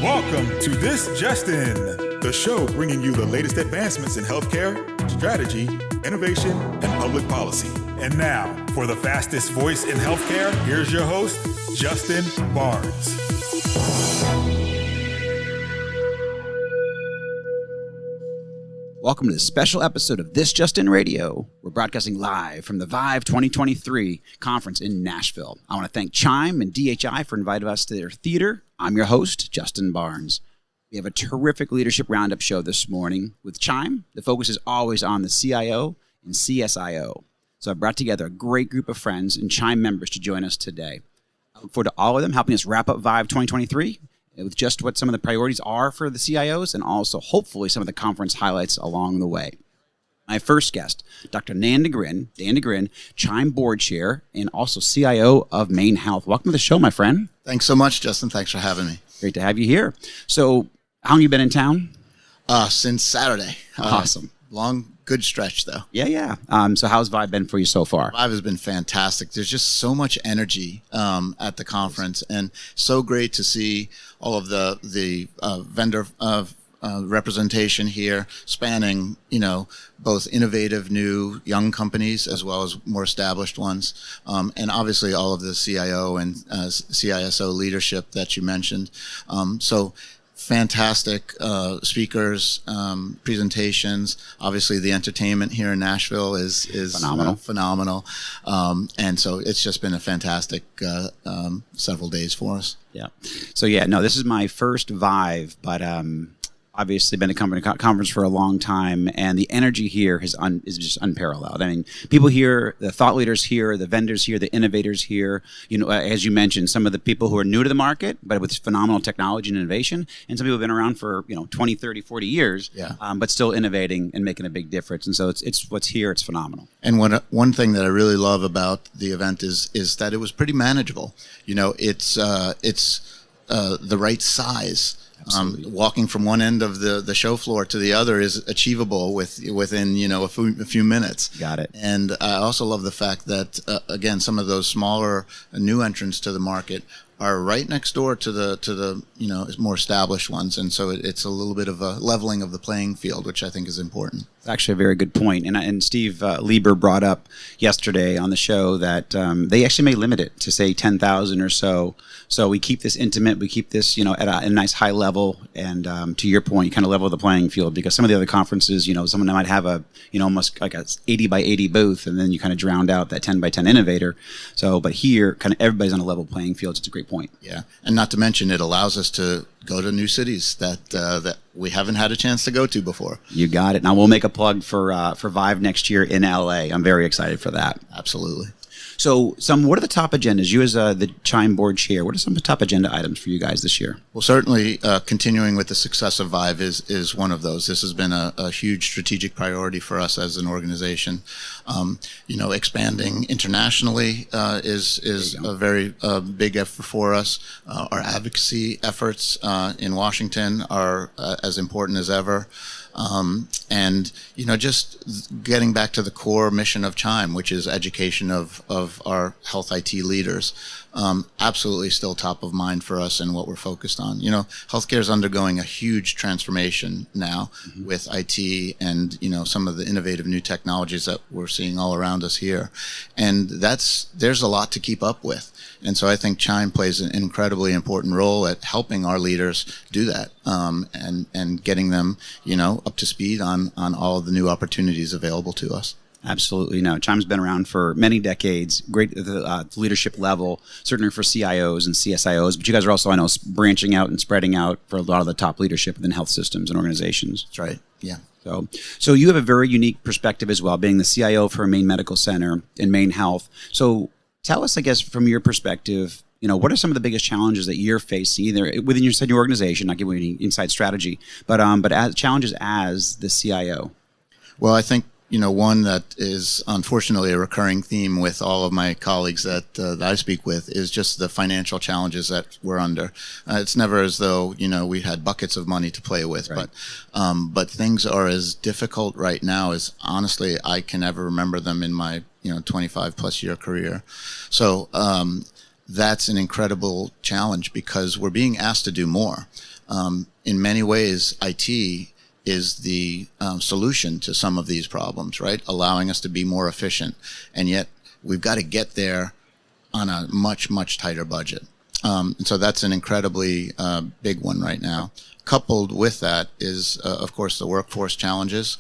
Welcome to This Just In, the show bringing you the latest advancements in healthcare, strategy, innovation, and public policy. And now, for the fastest voice in healthcare, here's your host, Justin Barnes. Welcome to this special episode of This Just In Radio. We're broadcasting live from the ViVE 2023 conference in Nashville. I want to thank CHIME and DHI for inviting us to their theater. I'm your host, Justin Barnes. We have a terrific leadership roundup show this morning. With CHIME, the focus is always on the CIO and CSIO. So I brought together a great group of friends and CHIME members to join us today. I look forward to all of them helping us wrap up ViVE 2023 with just what some of the priorities are for the CIOs and also hopefully some of the conference highlights along the way. My first guest, Dr. Nigrin, Dan Nigrin, CHIME Board Chair and also CIO of MaineHealth. Welcome to the show, my friend. Thanks so much, Justin. Thanks for having me. Great to have you here. So how long have you been in town? Since Saturday. Awesome. Long, good stretch, though. Yeah. So how's ViVE been for you so far? ViVE has been fantastic. There's just so much energy at the conference, and so great to see all of the vendor representation here, spanning both innovative, new, young companies as well as more established ones, and obviously all of the CIO and CISO leadership that you mentioned. So fantastic speakers, presentations. Obviously, the entertainment here in Nashville is phenomenal. And so it's just been a fantastic several days for us. Yeah. So this is my first ViVE, but obviously been a conference for a long time, and the energy here is just unparalleled. I mean, people here, the thought leaders here, the vendors here, the innovators here, as you mentioned, some of the people who are new to the market, but with phenomenal technology and innovation, and some people have been around for 20, 30, 40 years, but still innovating and making a big difference. And so it's what's here, it's phenomenal. And one thing that I really love about the event is that it was pretty manageable. It's the right size. Walking from one end of the show floor to the other is achievable within a few minutes. Got it. And I also love the fact that again, some of those smaller new entrants to the market are right next door to the more established ones, and so it's a little bit of a leveling of the playing field, which I think is important. It's actually a very good point. And Steve Lieber brought up yesterday on the show that they actually may limit it to say 10,000 or so. So we keep this intimate, we keep this at a nice high level, and to your point, you kind of level the playing field, because some of the other conferences, someone might have a almost like a 80 by 80 booth, and then you kind of drowned out that 10 by 10 innovator. So, but here, kind of everybody's on a level playing field. So it's a great point. Yeah, and not to mention, it allows us to go to new cities that we haven't had a chance to go to before. You got it. Now we'll make a plug for ViVE next year in LA. I'm very excited for that. Absolutely. So, what are the top agendas? You as the CHIME board chair, what are some of the top agenda items for you guys this year? Well, certainly continuing with the success of ViVE is one of those. This has been a huge strategic priority for us as an organization. Expanding internationally is a very big effort for us. Our advocacy efforts in Washington are as important as ever. And just getting back to the core mission of CHIME, which is education of our health IT leaders, absolutely still top of mind for us and what we're focused on. Healthcare is undergoing a huge transformation now with IT and, some of the innovative new technologies that we're seeing all around us here. And there's a lot to keep up with. And so I think CHIME plays an incredibly important role at helping our leaders do that, and getting them, up to speed on all of the new opportunities available to us. Absolutely. No, CHIME's been around for many decades, great at the leadership level, certainly for CIOs and CSIOs, but you guys are also, I know, branching out and spreading out for a lot of the top leadership within health systems and organizations. That's right. Yeah. So you have a very unique perspective as well, being the CIO for Maine Medical Center and MaineHealth. So tell us, I guess, from your perspective, what are some of the biggest challenges that you're facing, either within your organization, not giving any inside strategy, but as challenges as the CIO? Well, I think one that is unfortunately a recurring theme with all of my colleagues that I speak with is just the financial challenges that we're under. It's never as though, we had buckets of money to play with, right. But things are as difficult right now as honestly I can ever remember them in my 25 plus year career. So that's an incredible challenge because we're being asked to do more. In many ways, IT is the solution to some of these problems, right? Allowing us to be more efficient. And yet we've got to get there on a much, much tighter budget. And so that's an incredibly big one right now. Coupled with that is, of course, the workforce challenges.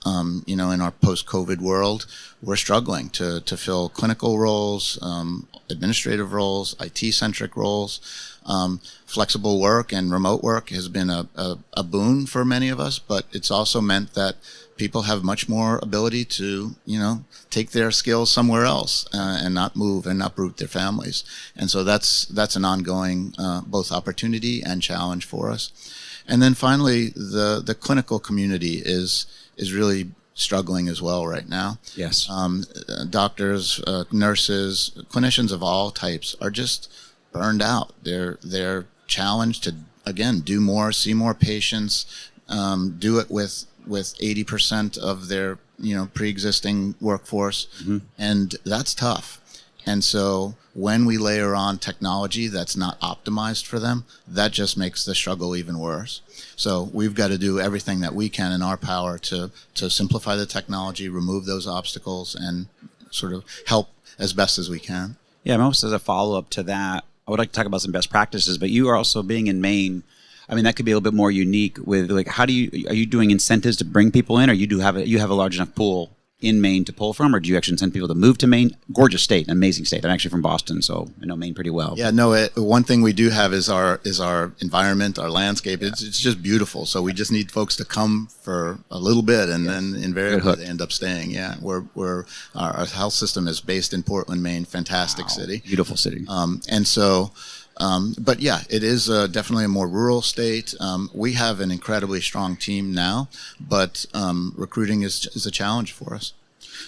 In our post-COVID world, we're struggling to fill clinical roles, administrative roles, IT-centric roles. Flexible work and remote work has been a boon for many of us, but it's also meant that people have much more ability to, take their skills somewhere else and not move and uproot their families. And so that's an ongoing both opportunity and challenge for us. And then finally, the clinical community is really struggling as well right now. Yes. Doctors, nurses, clinicians of all types are just burned out. They're challenged to, again, do more, see more patients, do it with 80% of their pre-existing workforce, and that's tough. And so when we layer on technology that's not optimized for them, that just makes the struggle even worse. So we've got to do everything that we can in our power to simplify the technology, remove those obstacles, and sort of help as best as we can. Yeah, almost as a follow-up to that, I would like to talk about some best practices, but you are also being in Maine. I mean, that could be a little bit more unique with, like, are you doing incentives to bring people in, or you have a large enough pool in Maine to pull from, or do you actually incent people to move to Maine? Gorgeous state, an amazing state. I'm actually from Boston, so I know Maine pretty well. Yeah, no, one thing we do have is our environment, our landscape. It's just beautiful. So we just need folks to come for a little bit, and then invariably they end up staying. Yeah, our health system is based in Portland, Maine. Fantastic city. Beautiful city. And so, but yeah, it is definitely a more rural state. We have an incredibly strong team now, but recruiting is a challenge for us.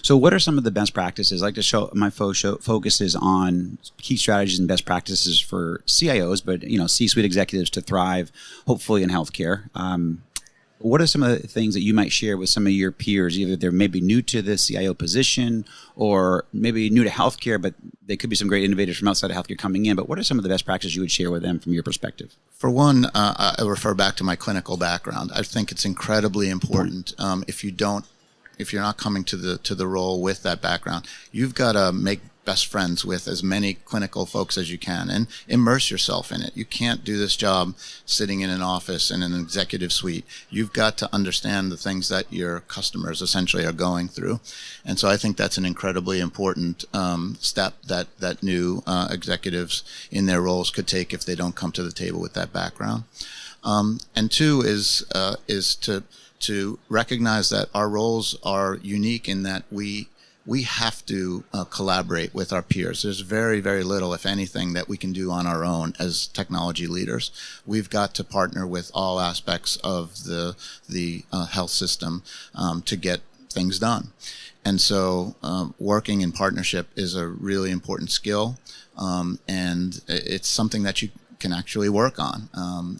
So what are some of the best practices? I like to show my focuses on key strategies and best practices for CIOs, but C-suite executives to thrive, hopefully in healthcare. What are some of the things that you might share with some of your peers, either they're maybe new to the CIO position or maybe new to healthcare, but they could be some great innovators from outside of healthcare coming in, but what are some of the best practices you would share with them from your perspective? For one, I refer back to my clinical background. I think it's incredibly important. If you're not coming to the role with that background, you've got to make best friends with as many clinical folks as you can and immerse yourself in it. You can't do this job sitting in an office in an executive suite. You've got to understand the things that your customers essentially are going through. And so I think that's an incredibly important step that new executives in their roles could take if they don't come to the table with that background. And two is to recognize that our roles are unique in that we have to collaborate with our peers. There's very, very little, if anything, that we can do on our own as technology leaders. We've got to partner with all aspects of the health system to get things done. And so working in partnership is a really important skill, and it's something that you can actually work on.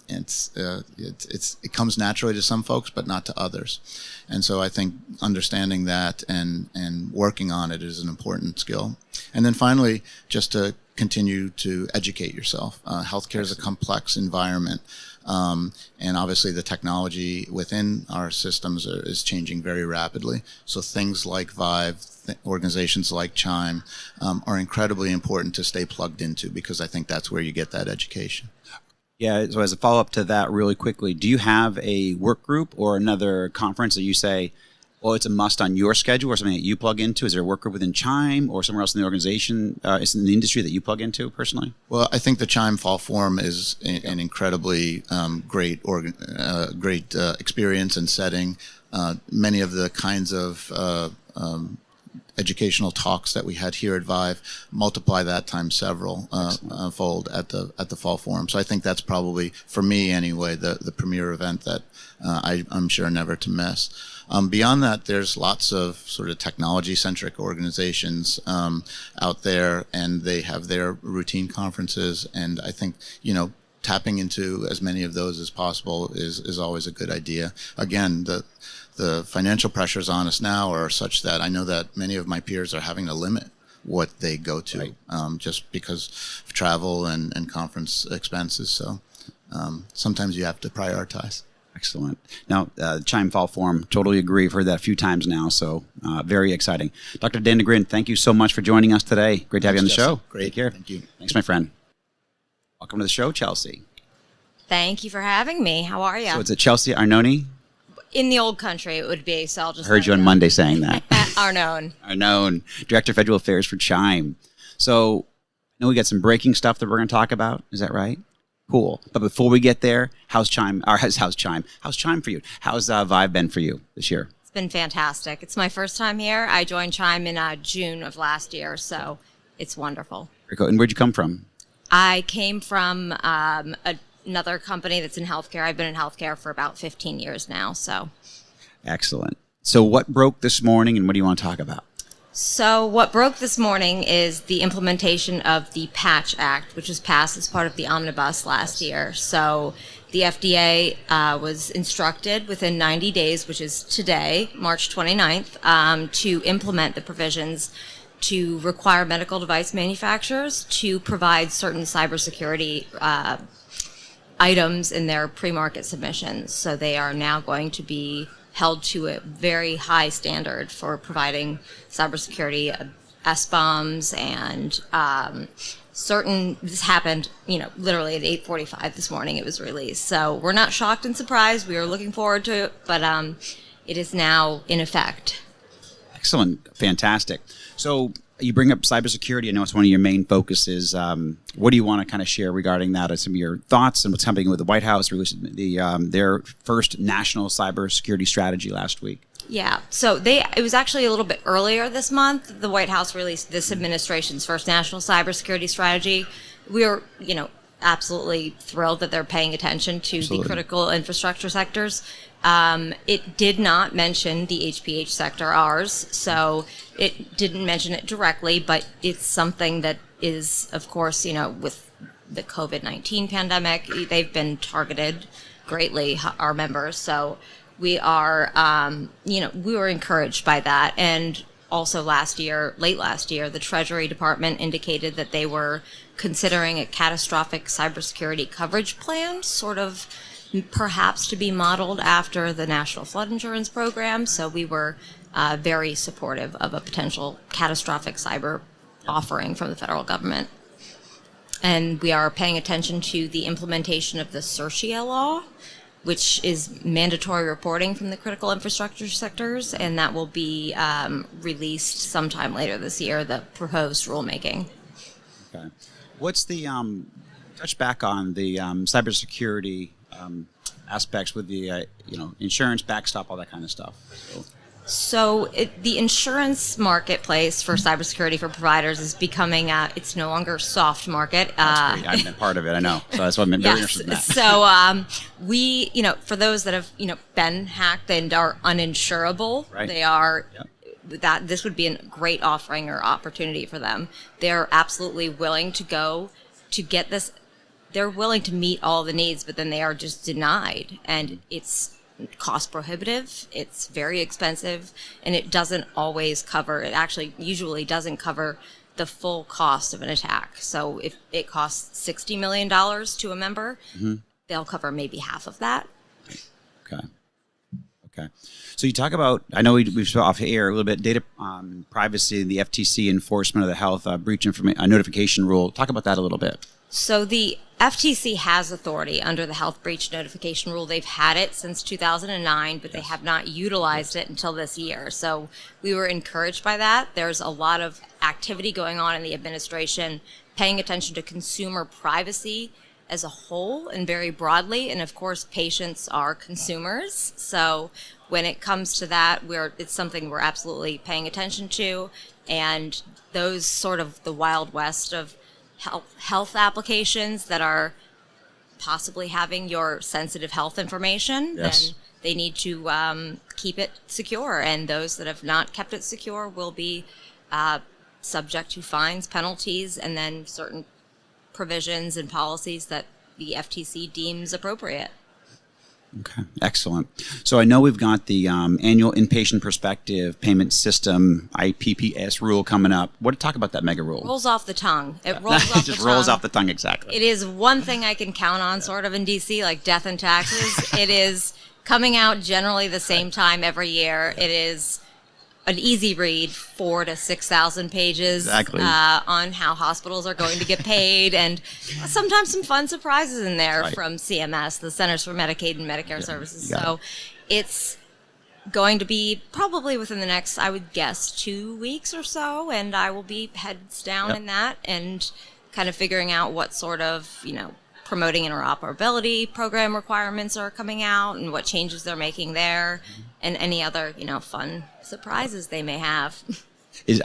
It comes naturally to some folks, but not to others. And so I think understanding that and working on it is an important skill. And then finally, just to continue to educate yourself. Healthcare is a complex environment. And obviously the technology within our systems is changing very rapidly. So things like ViVE, organizations like CHIME are incredibly important to stay plugged into, because I think that's where you get that education. Yeah, so as a follow-up to that really quickly, do you have a work group or another conference that you say, well, it's a must on your schedule, or something that you plug into? Is there a work group within CHIME or somewhere else in the organization, is in the industry that you plug into personally? Well, I think the CHIME Fall Forum is an incredibly great experience and setting. Many of the kinds of educational talks that we had here at ViVE, multiply that times several fold at the Fall Forum. So I think that's probably, for me anyway, the premier event that I'm sure never to miss. Beyond that, there's lots of sort of technology-centric organizations out there, and they have their routine conferences. And I think, tapping into as many of those as possible is always a good idea. Again, the financial pressures on us now are such that I know that many of my peers are having to limit what they go to, right, just because of travel and conference expenses. So sometimes you have to prioritize. Excellent. Now, CHIME Fall Forum, totally agree. I've heard that a few times now, so very exciting. Dr. Dan Nigrin, thank you so much for joining us today. Great to have you on the show. Great. Take care. Thank you. Thanks, my friend. Welcome to the show, Chelsea. Thank you for having me. How are you? So it's at Chelsea Arnone? In the old country, it would be, so I'll just... I heard you on Monday saying that. Arnone. Arnone, Director of Federal Affairs for CHIME. So I know we got some breaking stuff that we're going to talk about. Is that right? Cool. But before we get there, how's CHIME for you? How's ViVE been for you this year? It's been fantastic. It's my first time here. I joined CHIME in June of last year, so it's wonderful. And where'd you come from? I came from another company that's in healthcare. I've been in healthcare for about 15 years now, so. Excellent. So what broke this morning, and what do you want to talk about? So what broke this morning is the implementation of the PATCH Act, which was passed as part of the omnibus last year. So the FDA was instructed within 90 days, which is today, March 29th, to implement the provisions to require medical device manufacturers to provide certain cybersecurity items in their pre-market submissions. So they are now going to be held to a very high standard for providing cybersecurity SBOMs and this happened, literally at 8:45 this morning it was released. So we're not shocked and surprised. We are looking forward to it, but it is now in effect. Excellent. Fantastic. So you bring up cybersecurity. I know it's one of your main focuses. What do you want to kind of share regarding that as some of your thoughts and what's happening with the White House released their first national cybersecurity strategy last week? Yeah. So it was actually a little bit earlier this month. The White House released this administration's first national cybersecurity strategy. We are, absolutely thrilled that they're paying attention to the critical infrastructure sectors. It did not mention the HPH sector, ours, so it didn't mention it directly, but it's something that is, of course, with the COVID-19 pandemic, they've been targeted greatly, our members, so we are, we were encouraged by that. And also late last year, the Treasury Department indicated that they were considering a catastrophic cybersecurity coverage plan, sort of perhaps to be modeled after the National Flood Insurance Program. So we were very supportive of a potential catastrophic cyber offering from the federal government. And we are paying attention to the implementation of the CHCIO law, which is mandatory reporting from the critical infrastructure sectors, and that will be released sometime later this year, the proposed rulemaking. Okay. What's the, touch back on the cybersecurity aspects with the, insurance, backstop, all that kind of stuff. So the insurance marketplace for cybersecurity for providers is becoming, it's no longer soft market. That's great. I've been part of it, I know. So that's why I'm very interested in that. So we, for those that have, been hacked and are uninsurable, right. They are, that this would be a great offering or opportunity for them. They're absolutely willing to go to get this. They're willing to meet all the needs, but then they are just denied. And it's cost prohibitive, it's very expensive, and it doesn't always cover, it actually usually doesn't cover the full cost of an attack. So if it costs $60 million to a member, they'll cover maybe half of that. Okay. So you talk about, I know we've spoken off air a little bit, data privacy, the FTC enforcement of the health breach notification rule. Talk about that a little bit. So the FTC has authority under the health breach notification rule. They've had it since 2009, but they have not utilized it until this year. So we were encouraged by that. There's a lot of activity going on in the administration, paying attention to consumer privacy as a whole and very broadly. And of course, patients are consumers. So when it comes to that, it's something we're absolutely paying attention to. And those sort of the Wild West of health applications that are possibly having your sensitive health information, then they need to keep it secure. And those that have not kept it secure will be subject to fines, penalties, and then certain provisions and policies that the FTC deems appropriate. Okay, excellent. So I know we've got the annual inpatient perspective payment system IPPS rule coming up. Talk about that mega rule? Rolls off the tongue. It rolls off the tongue. It just rolls off the tongue, exactly. It is one thing I can count on, sort of in DC, like death and taxes. It is coming out generally the same time every year. It is an easy read, 4,000 to 6,000 pages on how hospitals are going to get paid, and sometimes some fun surprises in there from CMS, the Centers for Medicaid and Medicare Services. So it's going to be probably within the next, I would guess, 2 weeks or so, and I will be heads down in that and kind of figuring out what sort of, promoting interoperability program requirements are coming out and what changes they're making there, and any other, fun surprises they may have.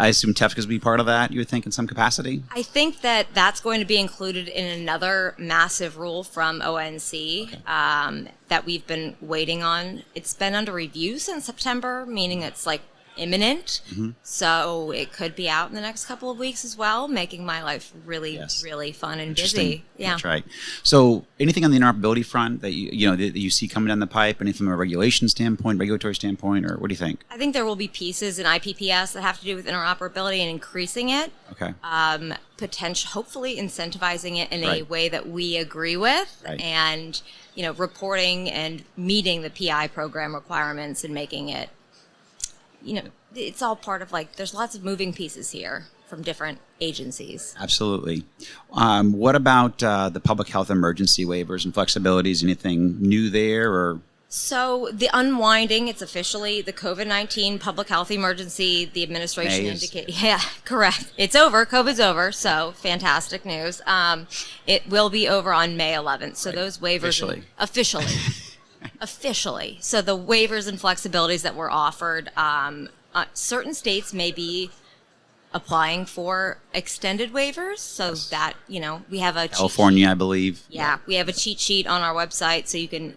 I assume TEF's going to be part of that, you would think, in some capacity? I think that's going to be included in another massive rule from ONC that we've been waiting on. It's been under review since September, meaning it's like imminent. So it could be out in the next couple of weeks as well, making my life really, really fun and busy. Yeah, that's right. So anything on the interoperability front that you see coming down the pipe, anything from a regulation standpoint, regulatory standpoint, or what do you think? I think there will be pieces in IPPS that have to do with interoperability and increasing it. Okay. Hopefully incentivizing it in a way that we agree with, and reporting and meeting the PI program requirements and making it. It's all part of there's lots of moving pieces here from different agencies. Absolutely. What about the public health emergency waivers and flexibilities? Anything new there, or? So the unwinding, it's officially the COVID-19 public health emergency. The administration indicated, correct. It's over. COVID's over. So fantastic news. It will be over on May 11th. So those waivers officially. So the waivers and flexibilities that were offered, certain states may be applying for extended waivers, so that, we have a California, I believe. Yeah, we have a cheat sheet on our website, so you can,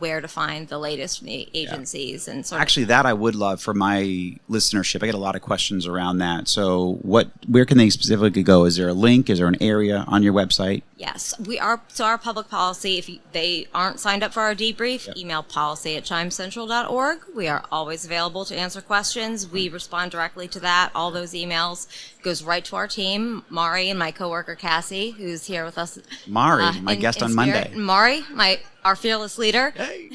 where to find the latest from the agencies and sort of. Actually, that I would love for my listenership. I get a lot of questions around that. So where can they specifically go? Is there a link? Is there an area on your website? Yes, we are. So our public policy, if they aren't signed up for our debrief, email policy@chimecentral.org. We are always available to answer questions. We respond directly to that. All those emails goes right to our team. Mari and my coworker Cassie, who's here with us. Mari, my guest on Monday. Mari, our fearless leader. Hey.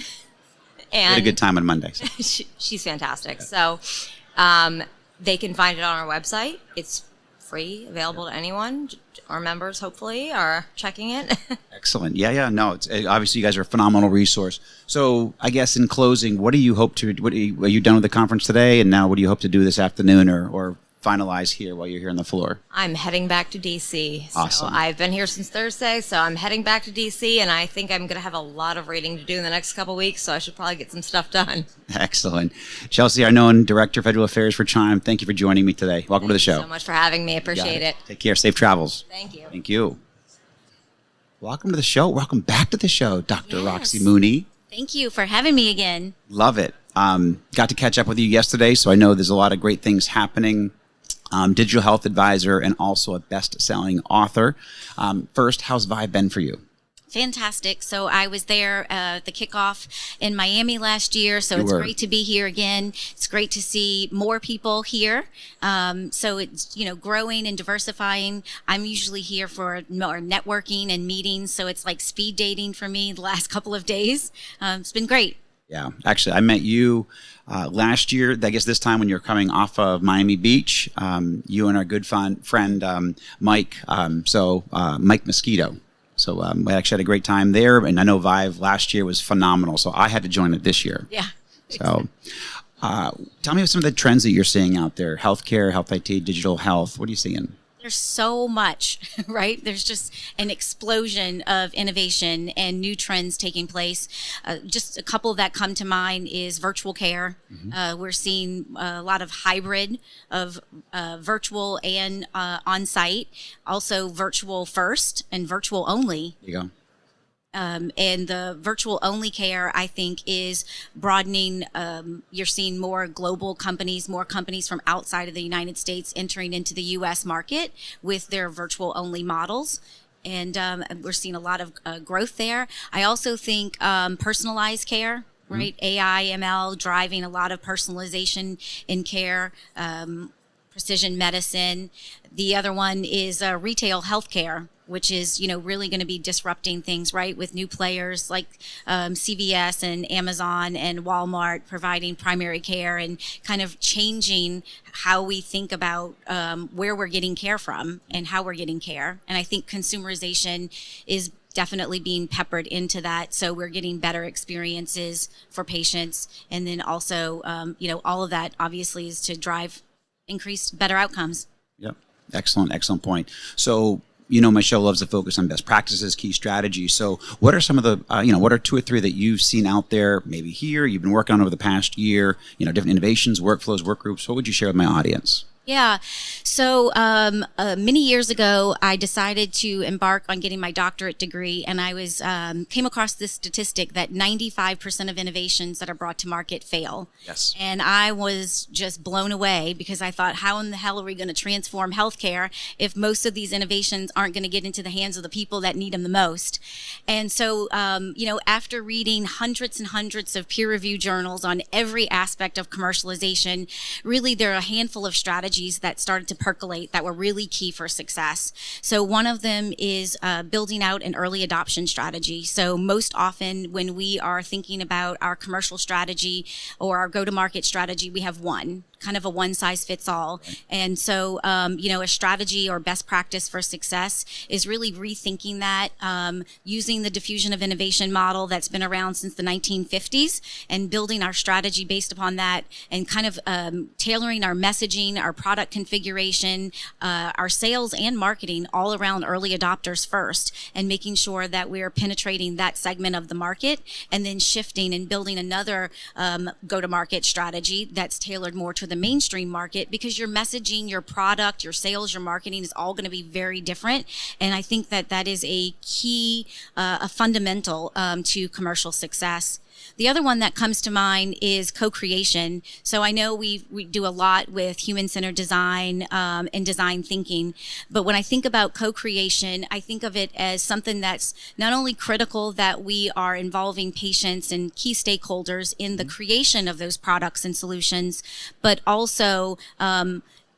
And we had a good time on Mondays. She's fantastic. So they can find it on our website. It's free, available to anyone. Our members, hopefully, are checking it. Excellent. Yeah. No, it's obviously you guys are a phenomenal resource. So I guess in closing, are you done with the conference today? And now what do you hope to do this afternoon or finalize here while you're here on the floor? I'm heading back to DC. Awesome. So I've been here since Thursday, so I'm heading back to DC, and I think I'm going to have a lot of reading to do in the next couple of weeks, so I should probably get some stuff done. Excellent. Chelsea Arnone, Director of Federal Affairs for CHIME, thank you for joining me today. Welcome to the show. Thank you so much for having me. I appreciate it. Take care. Safe travels. Thank you. Thank you. Welcome to the show. Welcome back to the show, Dr. Roxie Mooney. Thank you for having me again. Love it. Got to catch up with you yesterday, so I know there's a lot of great things happening. Digital health advisor and also a best-selling author. First, how's ViVE been for you? Fantastic. So I was there the kickoff in Miami last year, so it's great to be here again. It's great to see more people here. So it's growing and diversifying. I'm usually here for more networking and meetings, so it's like speed dating for me the last couple of days. It's been great. Yeah, actually, I met you last year, I guess this time when you're coming off of Miami Beach, you and our good friend Mike, Mike Mosquito. So we actually had a great time there, and I know ViVE last year was phenomenal, so I had to join it this year. Yeah. So tell me some of the trends that you're seeing out there, healthcare, health IT, digital health. What are you seeing? There's so much, right? There's just an explosion of innovation and new trends taking place. Just a couple that come to mind is virtual care. Mm-hmm. We're seeing a lot of hybrid of virtual and on-site, also virtual first and virtual only. There you go. And the virtual only care, I think, is broadening. You're seeing more global companies, more companies from outside of the United States entering into the U.S. market with their virtual only models. and we're seeing a lot of growth there. I also think personalized care, right? AI, ML driving a lot of personalization in care, precision medicine. The other one is retail healthcare, which is, really going to be disrupting things, right? With new players like CVS and Amazon and Walmart providing primary care and kind of changing how we think about where we're getting care from and how we're getting care. And I think consumerization is definitely being peppered into that. So we're getting better experiences for patients. And then also, all of that obviously is to drive increased better outcomes. Yep. Excellent point. So, my show loves to focus on best practices, key strategies. So what are some of the, what are 2 or 3 that you've seen out there, maybe here, you've been working on over the past year, different innovations, workflows, work groups? What would you share with my audience? Yeah. So many years ago, I decided to embark on getting my doctorate degree, and I was came across this statistic that 95% of innovations that are brought to market fail. Yes. And I was just blown away because I thought, how in the hell are we going to transform healthcare if most of these innovations aren't going to get into the hands of the people that need them the most? And so, after reading hundreds and hundreds of peer-reviewed journals on every aspect of commercialization, really there are a handful of strategies that started to percolate that were really key for success. So one of them is building out an early adoption strategy. So most often when we are thinking about our commercial strategy or our go-to-market strategy, we have kind of a one-size-fits-all. Right. And so, a strategy or best practice for success is really rethinking that, using the diffusion of innovation model that's been around since the 1950s and building our strategy based upon that and kind of tailoring our messaging, our product configuration, our sales and marketing all around early adopters first, and making sure that we're penetrating that segment of the market and then shifting and building another go-to-market strategy that's tailored more to the mainstream market, because your messaging, your product, your sales, your marketing is all going to be very different. And I think that is a key, a fundamental to commercial success. The other one that comes to mind is co-creation. So I know we do a lot with human-centered design and design thinking, but when I think about co-creation, I think of it as something that's not only critical that we are involving patients and key stakeholders in the creation of those products and solutions, but also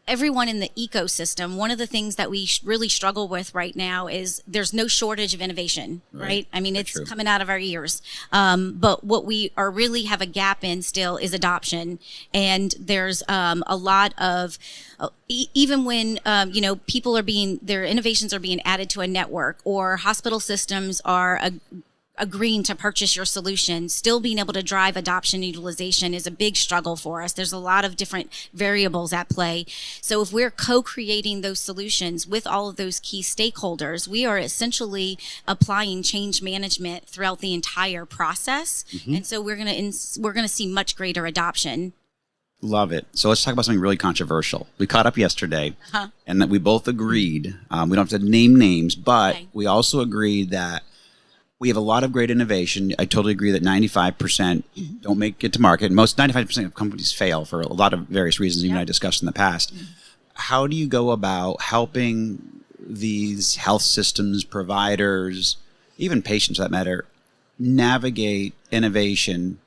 everyone in the ecosystem. One of the things that we really struggle with right now is there's no shortage of innovation, right? I mean, it's coming out of our ears. But what we are really have a gap in still is adoption. And there's a lot of, even when, people are their innovations are being added to a network, or hospital systems are agreeing to purchase your solution, still being able to drive adoption utilization is a big struggle for us. There's a lot of different variables at play. So if we're co-creating those solutions with all of those key stakeholders, we are essentially applying change management throughout the entire process. And so we're going to see much greater adoption. Love it. So let's talk about something really controversial. We caught up yesterday, and that we both agreed, we don't have to name names, but we also agreed that we have a lot of great innovation. I totally agree that 95% don't make it to market. Most 95% of companies fail for a lot of various reasons, even I discussed in the past. How do you go about helping these health systems, providers, even patients for that matter, navigate innovation,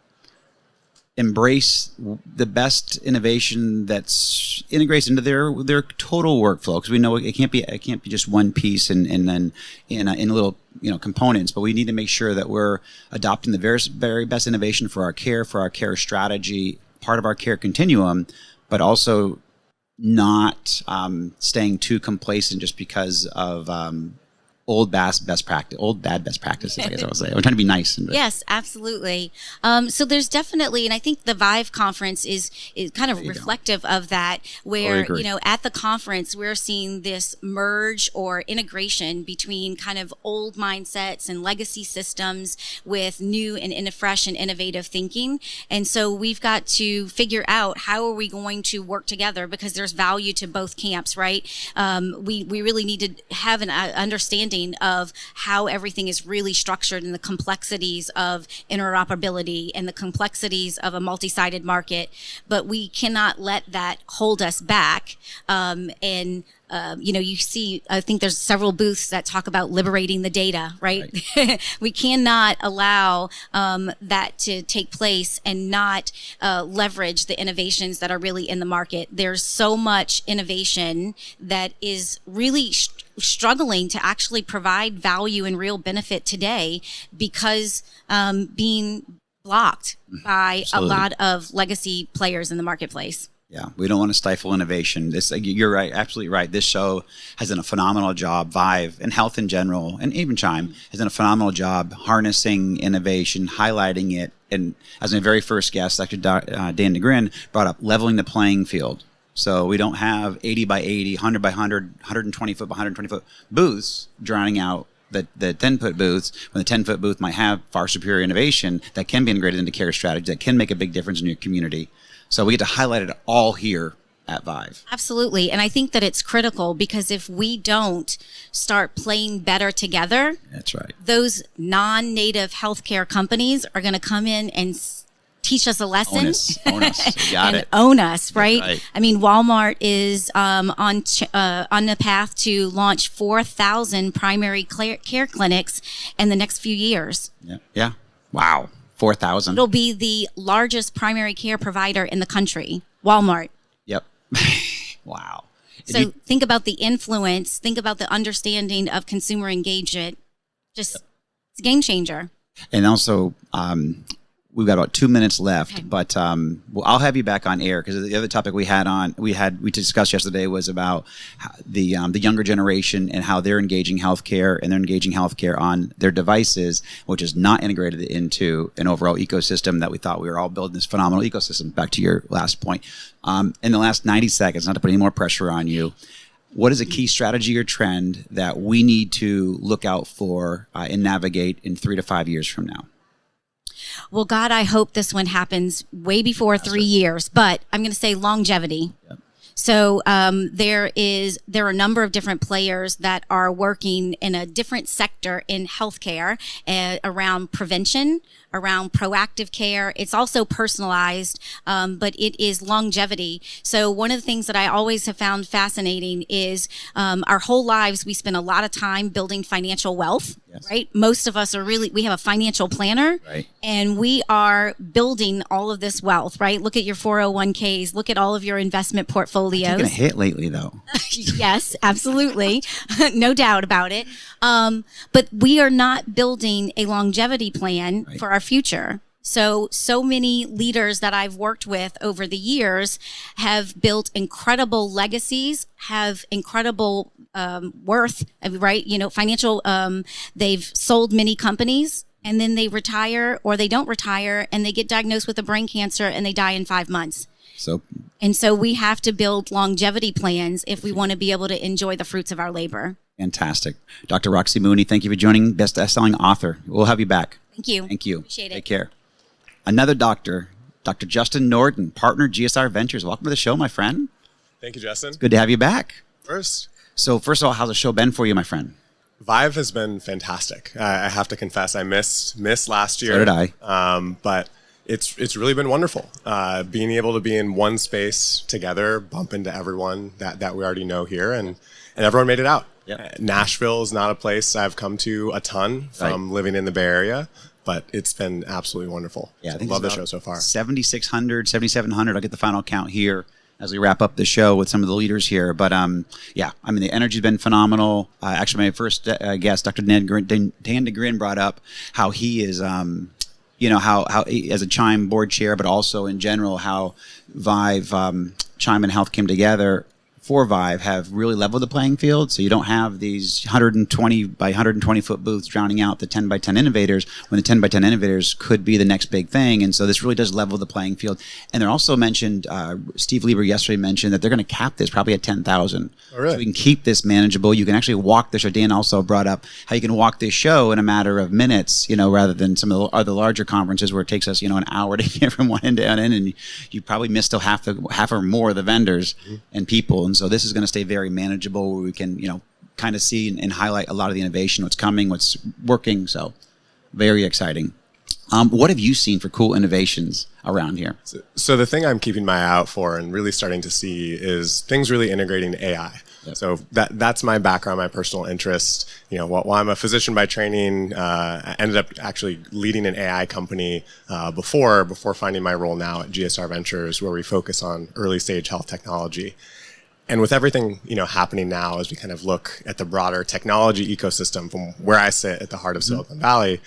embrace the best innovation that's integrates into their total workflow? Because we know it can't be just one piece and then in little components, but we need to make sure that we're adopting the very best innovation for our care strategy, part of our care continuum, but also not staying too complacent just because of old bad best practices, I guess I would say. I'm trying to be nice. Yes, absolutely. So there's definitely, and I think the ViVE conference is kind of reflective of that, where, at the conference, we're seeing this merge or integration between kind of old mindsets and legacy systems with new and fresh and innovative thinking. And so we've got to figure out how are we going to work together, because there's value to both camps, right? We really need to have an understanding understanding of how everything is really structured and the complexities of interoperability and the complexities of a multi-sided market. But we cannot let that hold us back. You see, I think there's several booths that talk about liberating the data, right? We cannot allow that to take place and not leverage the innovations that are really in the market. There's so much innovation that is really struggling to actually provide value and real benefit today because being blocked by a lot of legacy players in the marketplace. Yeah, we don't want to stifle innovation. You're right, absolutely right. This show has done a phenomenal job, ViVE, and health in general, and even CHIME, has done a phenomenal job harnessing innovation, highlighting it. And as my very first guest, Dr. Dan Nigrin brought up leveling the playing field. So we don't have 80 by 80, 100 by 100, 120 foot by 120 foot booths drowning out the 10-foot booths, when the 10-foot booth might have far superior innovation that can be integrated into care strategy, that can make a big difference in your community. So we get to highlight it all here at ViVE. Absolutely. And I think that it's critical because if we don't start playing better together, that's right, those non-native healthcare companies are going to come in and teach us a lesson. Own us. You got and it. Own us, right? Right. I mean, Walmart is on the path to launch 4,000 primary care clinics in the next few years. Yeah. Wow. 4,000. It'll be the largest primary care provider in the country, Walmart. Yep. Wow. So think about the influence, think about the understanding of consumer engagement. It's a game changer. And also, we've got about 2 minutes left, but I'll have you back on air because the other topic we discussed yesterday was about the younger generation and how they're engaging healthcare, and they're engaging healthcare on their devices, which is not integrated into an overall ecosystem that we thought we were all building this phenomenal ecosystem. Back to your last point. In the last 90 seconds, not to put any more pressure on you, what is a key strategy or trend that we need to look out for and navigate in 3 to 5 years from now? Well, God, I hope this one happens way before 3 years, but I'm going to say longevity. Yep. So there are a number of different players that are working in a different sector in healthcare around prevention, around proactive care. It's also personalized, but it is longevity. So one of the things that I always have found fascinating is our whole lives we spend a lot of time building financial wealth, right? Most of us we have a financial planner, right, and we are building all of this wealth, right? Look at your 401ks, look at all of your investment portfolios. Taking a hit lately, though. Yes, absolutely. No doubt about it. But we are not building a longevity plan for our future. So many leaders that I've worked with over the years have built incredible legacies, have incredible worth, right? Financial, they've sold many companies, and then they retire or they don't retire and they get diagnosed with a brain cancer and they die in 5 months. So we have to build longevity plans if we want to be able to enjoy the fruits of our labor. Fantastic. Dr. Roxie Mooney, thank you for joining, best-selling author. We'll have you back. Thank you. Thank you. Appreciate it. Take care. Another doctor, Dr. Justin Norden, partner GSR Ventures. Welcome to the show, my friend. Thank you, Justin. It's good to have you back. So first of all, how's the show been for you, my friend? ViVE has been fantastic. I have to confess, I missed last year. So did I. But it's really been wonderful. Being able to be in one space together, bump into everyone that we already know here, and everyone made it out. Yep. Nashville is not a place I've come to a ton from living in the Bay Area, but it's been absolutely wonderful. Yeah, I think love the show so far. 7,600, 7,700. I'll get the final count here as we wrap up the show with some of the leaders here. But the energy's been phenomenal. Actually, my first guest, Dr. Dan Nigrin, brought up how he is, how as a CHIME board chair, but also in general, how ViVE, CHIME and health came together for ViVE have really leveled the playing field. So you don't have these 120 by 120 foot booths drowning out the 10 by 10 innovators when the 10 by 10 innovators could be the next big thing. And so this really does level the playing field. And they're also mentioned, Steve Lieber yesterday mentioned that they're going to cap this probably at 10,000. Oh, really? So we can keep this manageable. You can actually walk the show. Dan also brought up how you can walk this show in a matter of minutes, rather than some of the other larger conferences where it takes us, an hour to get from one end to end, and you probably miss still half or more of the vendors and people. And so this is going to stay very manageable where we can, kind of see and highlight a lot of the innovation, what's coming, what's working. So very exciting. What have you seen for cool innovations around here? So the thing I'm keeping my eye out for and really starting to see is things really integrating AI. Yep. So that's my background, my personal interest. While I'm a physician by training, I ended up actually leading an AI company before finding my role now at GSR Ventures, where we focus on early stage health technology. And with everything happening now, as we kind of look at the broader technology ecosystem from where I sit at the heart of Silicon Valley,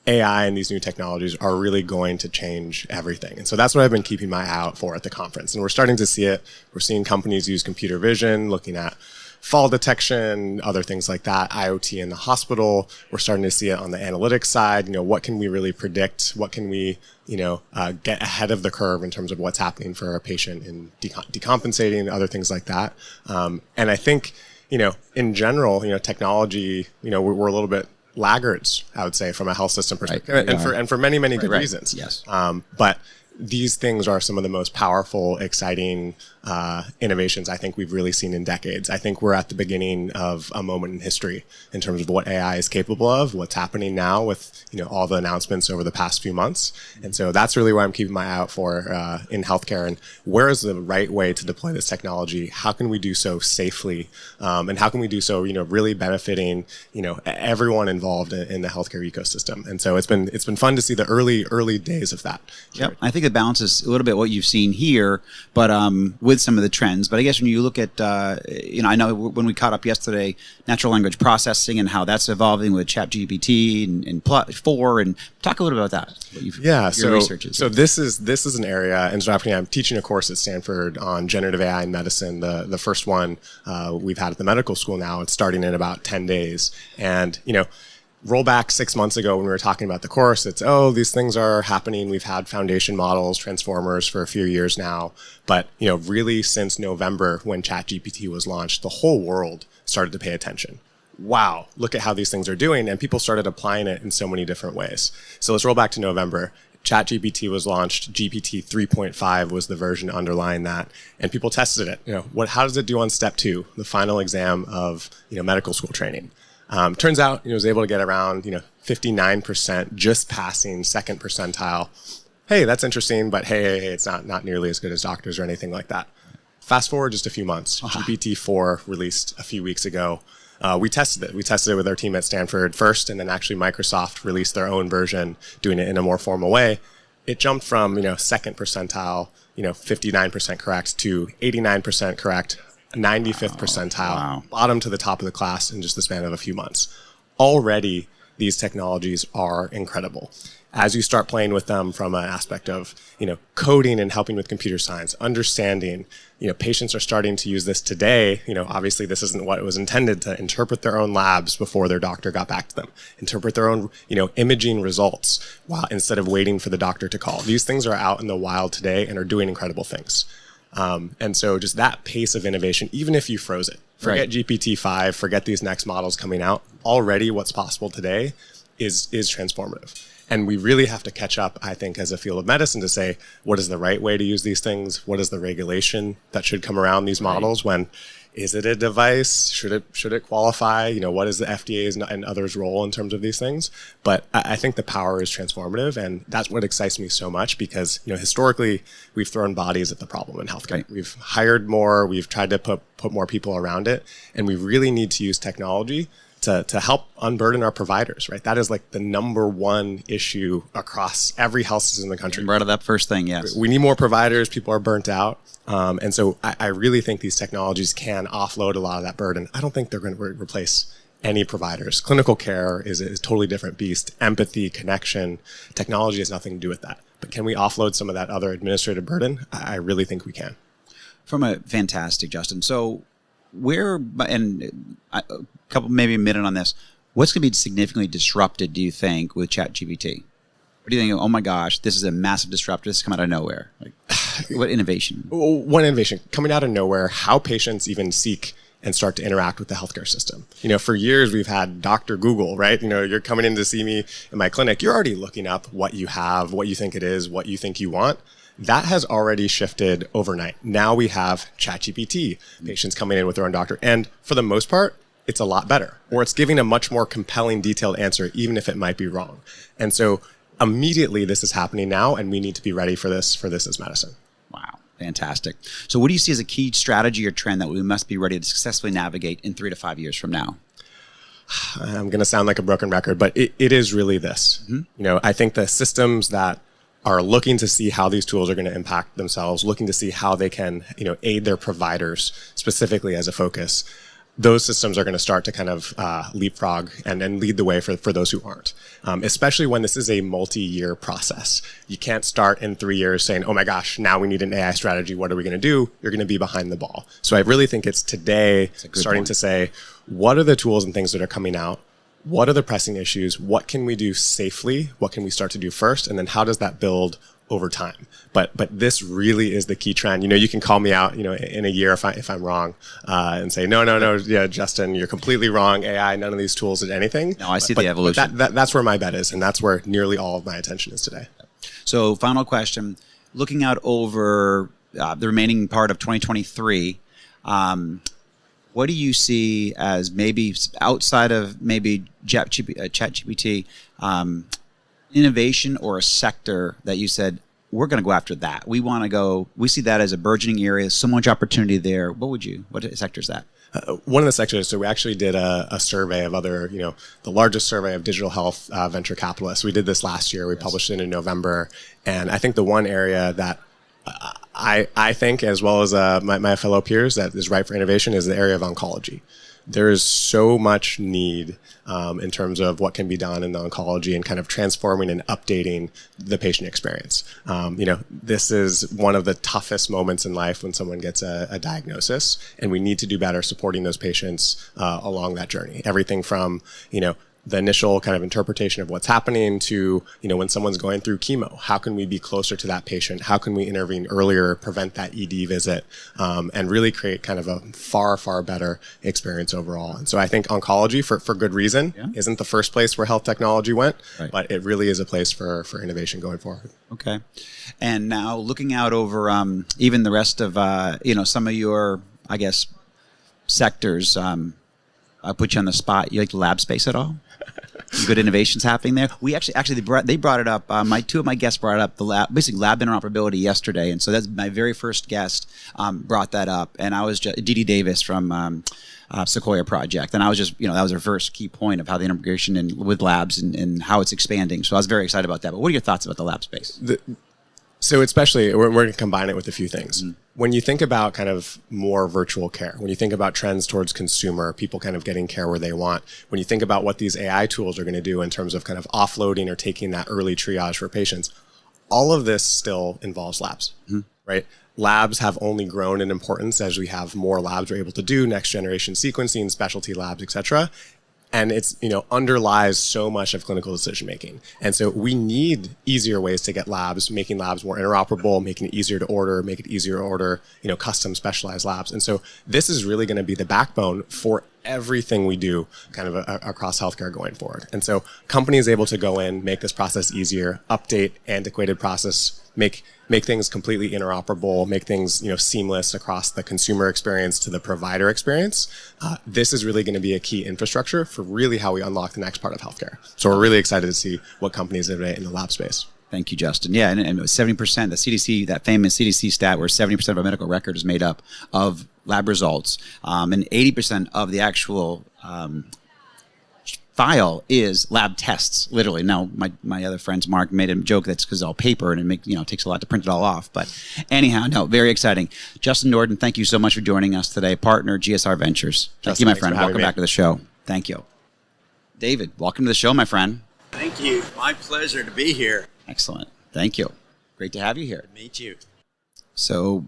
AI and these new technologies are really going to change everything. And so that's what I've been keeping my eye out for at the conference. And we're starting to see it. We're seeing companies use computer vision, looking at fall detection, other things like that, IoT in the hospital. We're starting to see it on the analytics side. What can we really predict? What can we, get ahead of the curve in terms of what's happening for our patient in decompensating, other things like that. And I think, in general, technology, we're a little bit laggards, I would say, from a health system perspective, right. and for many good reasons. Yes. But these things are some of the most powerful, exciting innovations I think we've really seen in decades. I think we're at the beginning of a moment in history in terms of what AI is capable of, what's happening now with all the announcements over the past few months. And so that's really what I'm keeping my eye out for in healthcare, and where is the right way to deploy this technology? How can we do so safely? And how can we do so really benefiting everyone involved in the healthcare ecosystem? And so it's been fun to see the early days of that. Yep. I think it balances a little bit what you've seen here, but with some of the trends. But I guess when you look at, I know when we caught up yesterday, natural language processing and how that's evolving with ChatGPT and 4, and talk a little bit about that. Your research is. So this is an area, and so I'm teaching a course at Stanford on generative AI in medicine. The first one we've had at the medical school now. It's starting in about 10 days, and roll back 6 months ago when we were talking about the course, it's, these things are happening. We've had foundation models, transformers for a few years now. But, really since November when ChatGPT was launched, the whole world started to pay attention. Wow, look at how these things are doing. And people started applying it in so many different ways. So let's roll back to November. ChatGPT was launched. GPT 3.5 was the version underlying that. And people tested it. How does it do on step 2, the final exam of, medical school training? Turns out, was able to get around, 59%, just passing second percentile. Hey, that's interesting, but hey, it's not nearly as good as doctors or anything like that. Fast forward just a few months. GPT-4 released a few weeks ago. We tested it. We tested it with our team at Stanford first, and then actually Microsoft released their own version, doing it in a more formal way. It jumped from, second percentile, 59% correct to 89% correct, 95th percentile, bottom to the top of the class in just the span of a few months. Already, these technologies are incredible. As you start playing with them from an aspect of, coding and helping with computer science, understanding, patients are starting to use this today. Obviously this isn't what it was intended to interpret their own labs before their doctor got back to them, interpret their own, imaging results instead of waiting for the doctor to call. These things are out in the wild today and are doing incredible things. And so just that pace of innovation, even if you froze it, forget GPT-5, forget these next models coming out, already what's possible today is transformative. And we really have to catch up, I think, as a field of medicine to say, what is the right way to use these things? What is the regulation that should come around these models? When is it a device? Should it qualify? What is the FDA's and others' role in terms of these things? But I think the power is transformative, and that's what excites me so much because, historically, we've thrown bodies at the problem in healthcare. Right. We've hired more, we've tried to put more people around it, and we really need to use technology to help unburden our providers, right? That is like the number one issue across every health system in the country. Right of that first thing, yes. We need more providers. People are burnt out. And so I really think these technologies can offload a lot of that burden. I don't think they're going to replace any providers. Clinical care is a totally different beast. Empathy, connection, technology has nothing to do with that. But can we offload some of that other administrative burden? I really think we can. Fantastic, Justin. So a couple, maybe a minute on this. What's going to be significantly disrupted, do you think, with ChatGPT? What do you think? Oh my gosh, this is a massive disruptor. This has come out of nowhere. What innovation? One innovation coming out of nowhere, how patients even seek and start to interact with the healthcare system. For years we've had Dr. Google, right? You're coming in to see me in my clinic. You're already looking up what you have, what you think it is, what you think you want. That has already shifted overnight. Now we have ChatGPT, patients coming in with their own doctor. And for the most part, it's a lot better, or it's giving a much more compelling, detailed answer, even if it might be wrong. And so immediately this is happening now, and we need to be ready for this as medicine. Wow, fantastic. So what do you see as a key strategy or trend that we must be ready to successfully navigate in 3 to 5 years from now? I'm going to sound like a broken record, but it is really this. I think the systems that are looking to see how these tools are going to impact themselves, looking to see how they can, aid their providers specifically as a focus, those systems are going to start to kind of leapfrog and lead the way for those who aren't, especially when this is a multi-year process. You can't start in 3 years saying, oh my gosh, now we need an AI strategy. What are we going to do? You're going to be behind the ball. So I really think it's today starting to say, what are the tools and things that are coming out? What are the pressing issues? What can we do safely? What can we start to do first? And then how does that build over time? But this really is the key trend. You can call me out, in a year if I'm wrong, and say, no, yeah, Justin, you're completely wrong. AI, none of these tools did anything. No, I see the evolution. But that's where my bet is, and that's where nearly all of my attention is today. So final question, looking out over the remaining part of 2023, what do you see as maybe outside of maybe ChatGPT, innovation or a sector that you said, we're going to go after that. We see that as a burgeoning area, so much opportunity there. What sector is that? One of the sectors, so we actually did a survey of other, the largest survey of digital health venture capitalists. We did this last year. We published it in November. And I think the one area that I think, as well as my fellow peers, that is ripe for innovation is the area of oncology. There is so much need in terms of what can be done in the oncology and kind of transforming and updating the patient experience. This is one of the toughest moments in life when someone gets a diagnosis, and we need to do better supporting those patients along that journey. Everything from, the initial kind of interpretation of what's happening to, when someone's going through chemo, how can we be closer to that patient? How can we intervene earlier, prevent that ED visit, and really create kind of a far, far better experience overall? And so I think oncology, for good reason, isn't the first place where health technology went, but it really is a place for innovation going forward. Okay. And now looking out over even the rest of, some of your, I guess, sectors, I'll put you on the spot. You like the lab space at all? Good innovations happening there. We actually they brought it up. Two of my guests brought up the lab interoperability yesterday, and so that's my very first guest brought that up. And I was Dee Davis from Sequoia Project, and I was just that was our first key point of how the integration with labs and how it's expanding. So I was very excited about that. But what are your thoughts about the lab space? So especially, we're going to combine it with a few things. When you think about kind of more virtual care, when you think about trends towards consumer, people kind of getting care where they want, when you think about what these AI tools are going to do in terms of kind of offloading or taking that early triage for patients, all of this still involves labs, right? Labs have only grown in importance as we have more labs we're able to do, next generation sequencing, specialty labs, et cetera. And it's, underlies so much of clinical decision making. And so we need easier ways to get labs, making labs more interoperable, making it easier to order, make it easier to order, custom specialized labs. And so this is really going to be the backbone for everything we do kind of across healthcare going forward. And so companies able to go in, make this process easier, update antiquated process, make things completely interoperable, make things seamless across the consumer experience to the provider experience. This is really going to be a key infrastructure for really how we unlock the next part of healthcare. So we're really excited to see what companies innovate in the lab space. Thank you, Justin. Yeah, and 70%, the CDC, that famous CDC stat where 70% of our medical record is made up of lab results, and 80% of the actual file is lab tests, literally. Now, my other friends, Mark, made a joke that's because it's all paper and it takes a lot to print it all off. But anyhow, no, very exciting. Justin Norden, thank you so much for joining us today. Partner, GSR Ventures. Thank you, my friend. Welcome back to the show. Thank you. David, welcome to the show, my friend. Thank you. My pleasure to be here. Excellent. Thank you. Great to have you here. To meet you. So,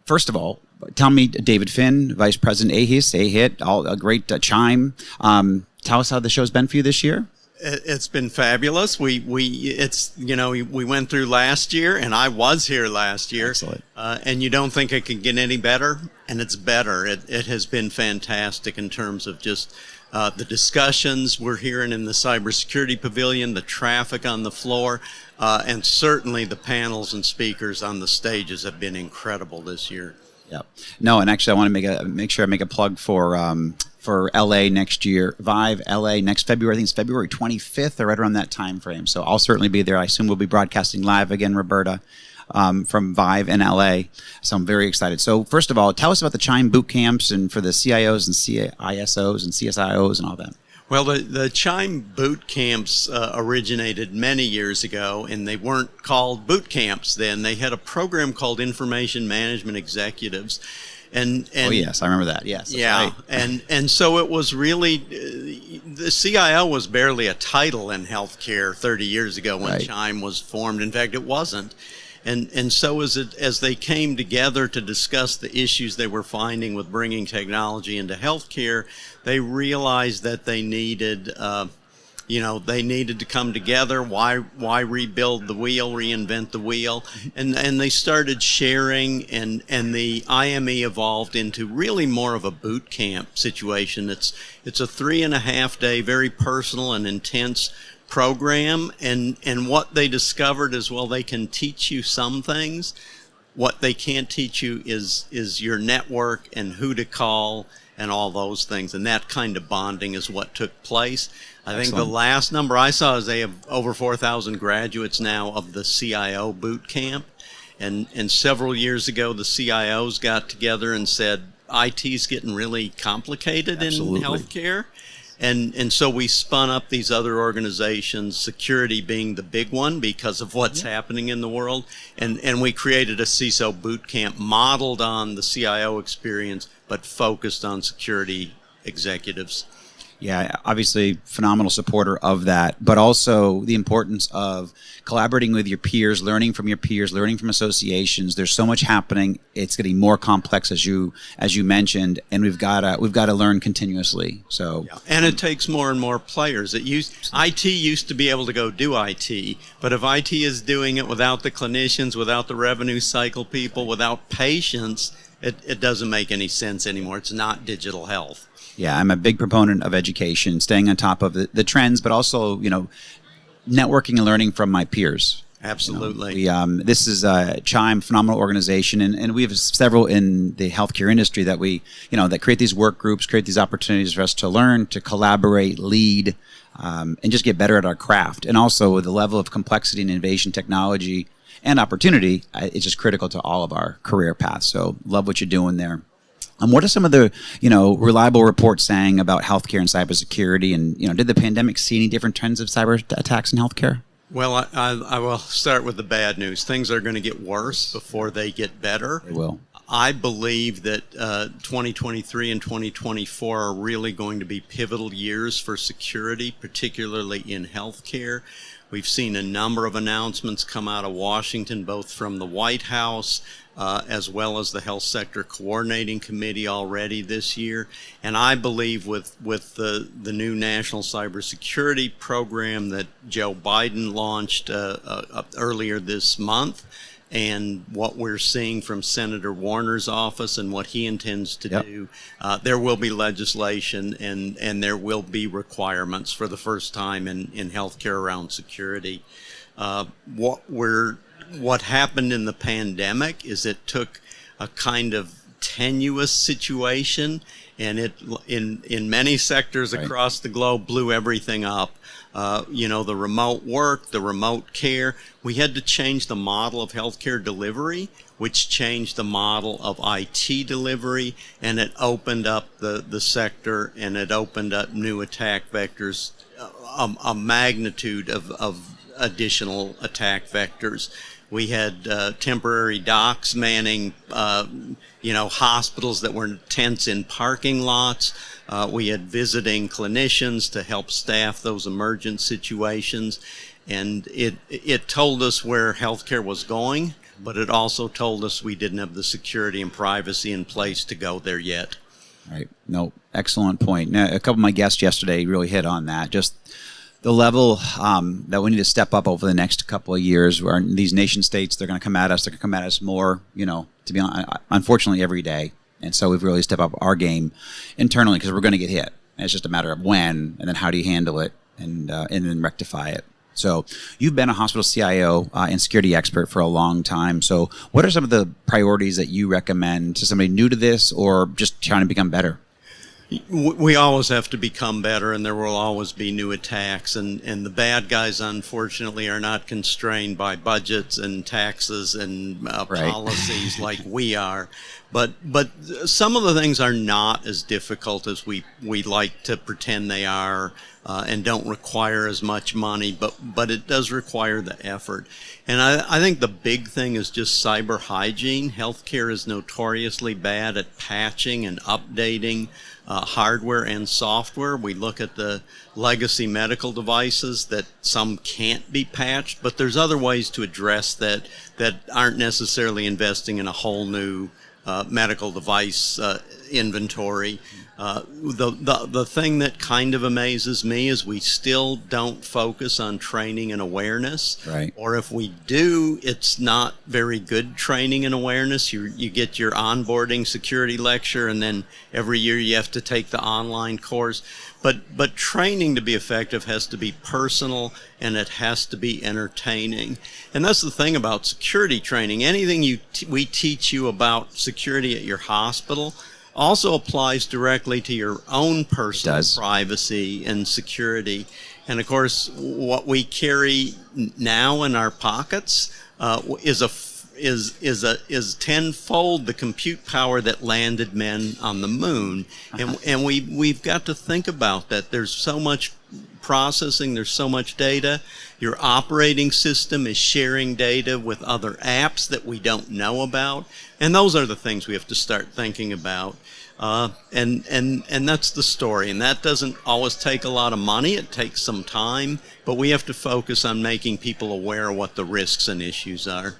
first of all, tell me, David Finn, Vice President AEHIS, AEHIT, all a great CHIME. Tell us how the show's been for you this year. It's been fabulous. We went through last year, and I was here last year. Excellent. And you don't think it could get any better, and it's better. It has been fantastic in terms of just the discussions we're hearing in the cybersecurity pavilion, the traffic on the floor, and certainly the panels and speakers on the stages have been incredible this year. Yep. No, and actually, I want to make sure I make a plug for for LA next year. ViVE LA next February. I think it's February 25th or right around that time frame. So I'll certainly be there. I assume we'll be broadcasting live again, Roberta, from ViVE in LA. So I'm very excited. So first of all, tell us about the CHIME boot camps and for the CIOs and CISOs and CSIOs and all that. Well, the CHIME boot camps originated many years ago, and they weren't called boot camps then. They had a program called Information Management Executives. And oh, yes, I remember that. Yes. Yeah. Right. And so it was really, the CIO was barely a title in healthcare 30 years ago when CHIME was formed. In fact, it wasn't. And so as they came together to discuss the issues they were finding with bringing technology into healthcare, they realized that they needed, they needed to come together. Why rebuild the wheel, reinvent the wheel? And they started sharing, and the IME evolved into really more of a boot camp situation. It's a 3.5-day, very personal and intense program, and what they discovered is, well, they can teach you some things. What they can't teach you is your network and who to call and all those things, and that kind of bonding is what took place. I think the last number I saw is they have over 4,000 graduates now of the CIO boot camp, and several years ago the CIOs got together and said IT's getting really complicated in healthcare. And so we spun up these other organizations, security being the big one because of what's happening in the world. And we created a CISO boot camp modeled on the CIO experience, but focused on security executives. Yeah, obviously phenomenal supporter of that, but also the importance of collaborating with your peers, learning from your peers, learning from associations. There's so much happening. It's getting more complex as you mentioned, and we've got to learn continuously. So and it takes more and more players. IT used to be able to go do IT, but if IT is doing it without the clinicians, without the revenue cycle people, without patients, it doesn't make any sense anymore. It's not digital health. Yeah, I'm a big proponent of education, staying on top of the trends, but also, networking and learning from my peers. Absolutely. This is CHIME, phenomenal organization, and we have several in the healthcare industry that that create these work groups, create these opportunities for us to learn, to collaborate, lead, and just get better at our craft. And also the level of complexity and innovation, technology, and opportunity, it's just critical to all of our career paths. So love what you're doing there. What are some of the, reliable reports saying about healthcare and cybersecurity? And, did the pandemic see any different trends of cyber attacks in healthcare? Well, I will start with the bad news. Things are going to get worse before they get better. They will. I believe that 2023 and 2024 are really going to be pivotal years for security, particularly in healthcare. We've seen a number of announcements come out of Washington, both from the White House, as well as the Health Sector Coordinating Committee already this year. And I believe with the new National Cybersecurity Program that Joe Biden launched earlier this month, and what we're seeing from Senator Warner's office and what he intends to do, there will be legislation and there will be requirements for the first time in healthcare around security. What happened in the pandemic is it took a kind of tenuous situation and it in many sectors across the globe blew everything up. The remote work, the remote care. We had to change the model of healthcare delivery, which changed the model of IT delivery, and it opened up the sector, and it opened up new attack vectors, a magnitude of additional attack vectors. We had temporary docs manning, hospitals that were tents in parking lots. We had visiting clinicians to help staff those emergent situations. And it told us where healthcare was going, but it also told us we didn't have the security and privacy in place to go there yet. Right. No, excellent point. Now, a couple of my guests yesterday really hit on that. Just the level that we need to step up over the next couple of years, where these nation states, they're going to come at us. They're going to come at us more, to be honest, unfortunately every day. And so we've really stepped up our game internally because we're going to get hit. And it's just a matter of when, and then how do you handle it, and then rectify it. So you've been a hospital CIO and security expert for a long time. So what are some of the priorities that you recommend to somebody new to this or just trying to become better? We always have to become better, and there will always be new attacks. And the bad guys, unfortunately, are not constrained by budgets and taxes and policies like we are. But some of the things are not as difficult as we like to pretend they are, and don't require as much money. But it does require the effort. And I think the big thing is just cyber hygiene. Healthcare is notoriously bad at patching and updating hardware and software. We look at the legacy medical devices that some can't be patched, but there's other ways to address that aren't necessarily investing in a whole new medical device inventory. The thing that kind of amazes me is we still don't focus on training and awareness. Right. Or if we do, it's not very good training and awareness. You get your onboarding security lecture, and then every year you have to take the online course. But training to be effective has to be personal, and it has to be entertaining. And that's the thing about security training. Anything we teach you about security at your hospital also applies directly to your own personal privacy and security. And of course, what we carry now in our pockets is tenfold the compute power that landed men on the moon. And we've got to think about that. There's so much processing, there's so much data. Your operating system is sharing data with other apps that we don't know about. And those are the things we have to start thinking about. And that's the story. And that doesn't always take a lot of money. It takes some time. But we have to focus on making people aware of what the risks and issues are.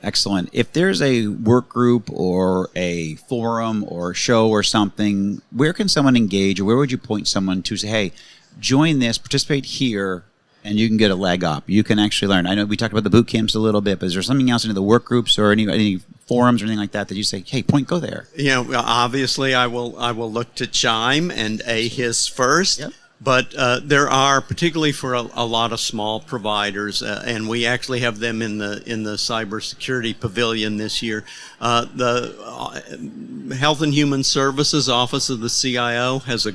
Excellent. If there's a work group or a forum or show or something, where can someone engage, or where would you point someone to say, hey, join this, participate here, and you can get a leg up. You can actually learn. I know we talked about the boot camps a little bit, but is there something else, into the work groups or any forums or anything like that you say, hey, go there? Obviously I will look to CHIME and AEHIS first. Yep. But there are, particularly for a lot of small providers, and we actually have them in the cybersecurity pavilion this year. The Health and Human Services Office of the CIO has a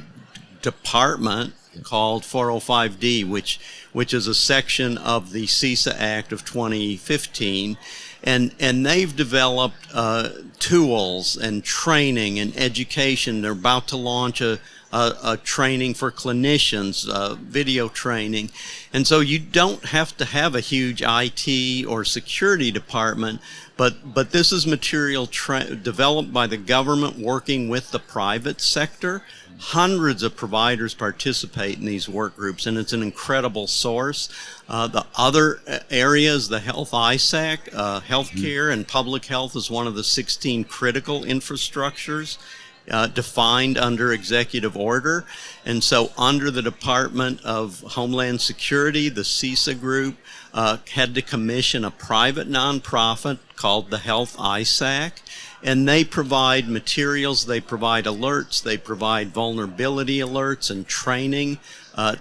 department called 405D, which is a section of the CISA Act of 2015. And they've developed tools and training and education. They're about to launch a training for clinicians, video training. And so you don't have to have a huge IT or security department, but this is material developed by the government working with the private sector. Hundreds of providers participate in these work groups, and it's an incredible source. The other areas, the Health ISAC, healthcare and public health is one of the 16 critical infrastructures defined under executive order. And so under the Department of Homeland Security, the CISA group had to commission a private nonprofit called the Health ISAC. And they provide materials, they provide alerts, they provide vulnerability alerts and training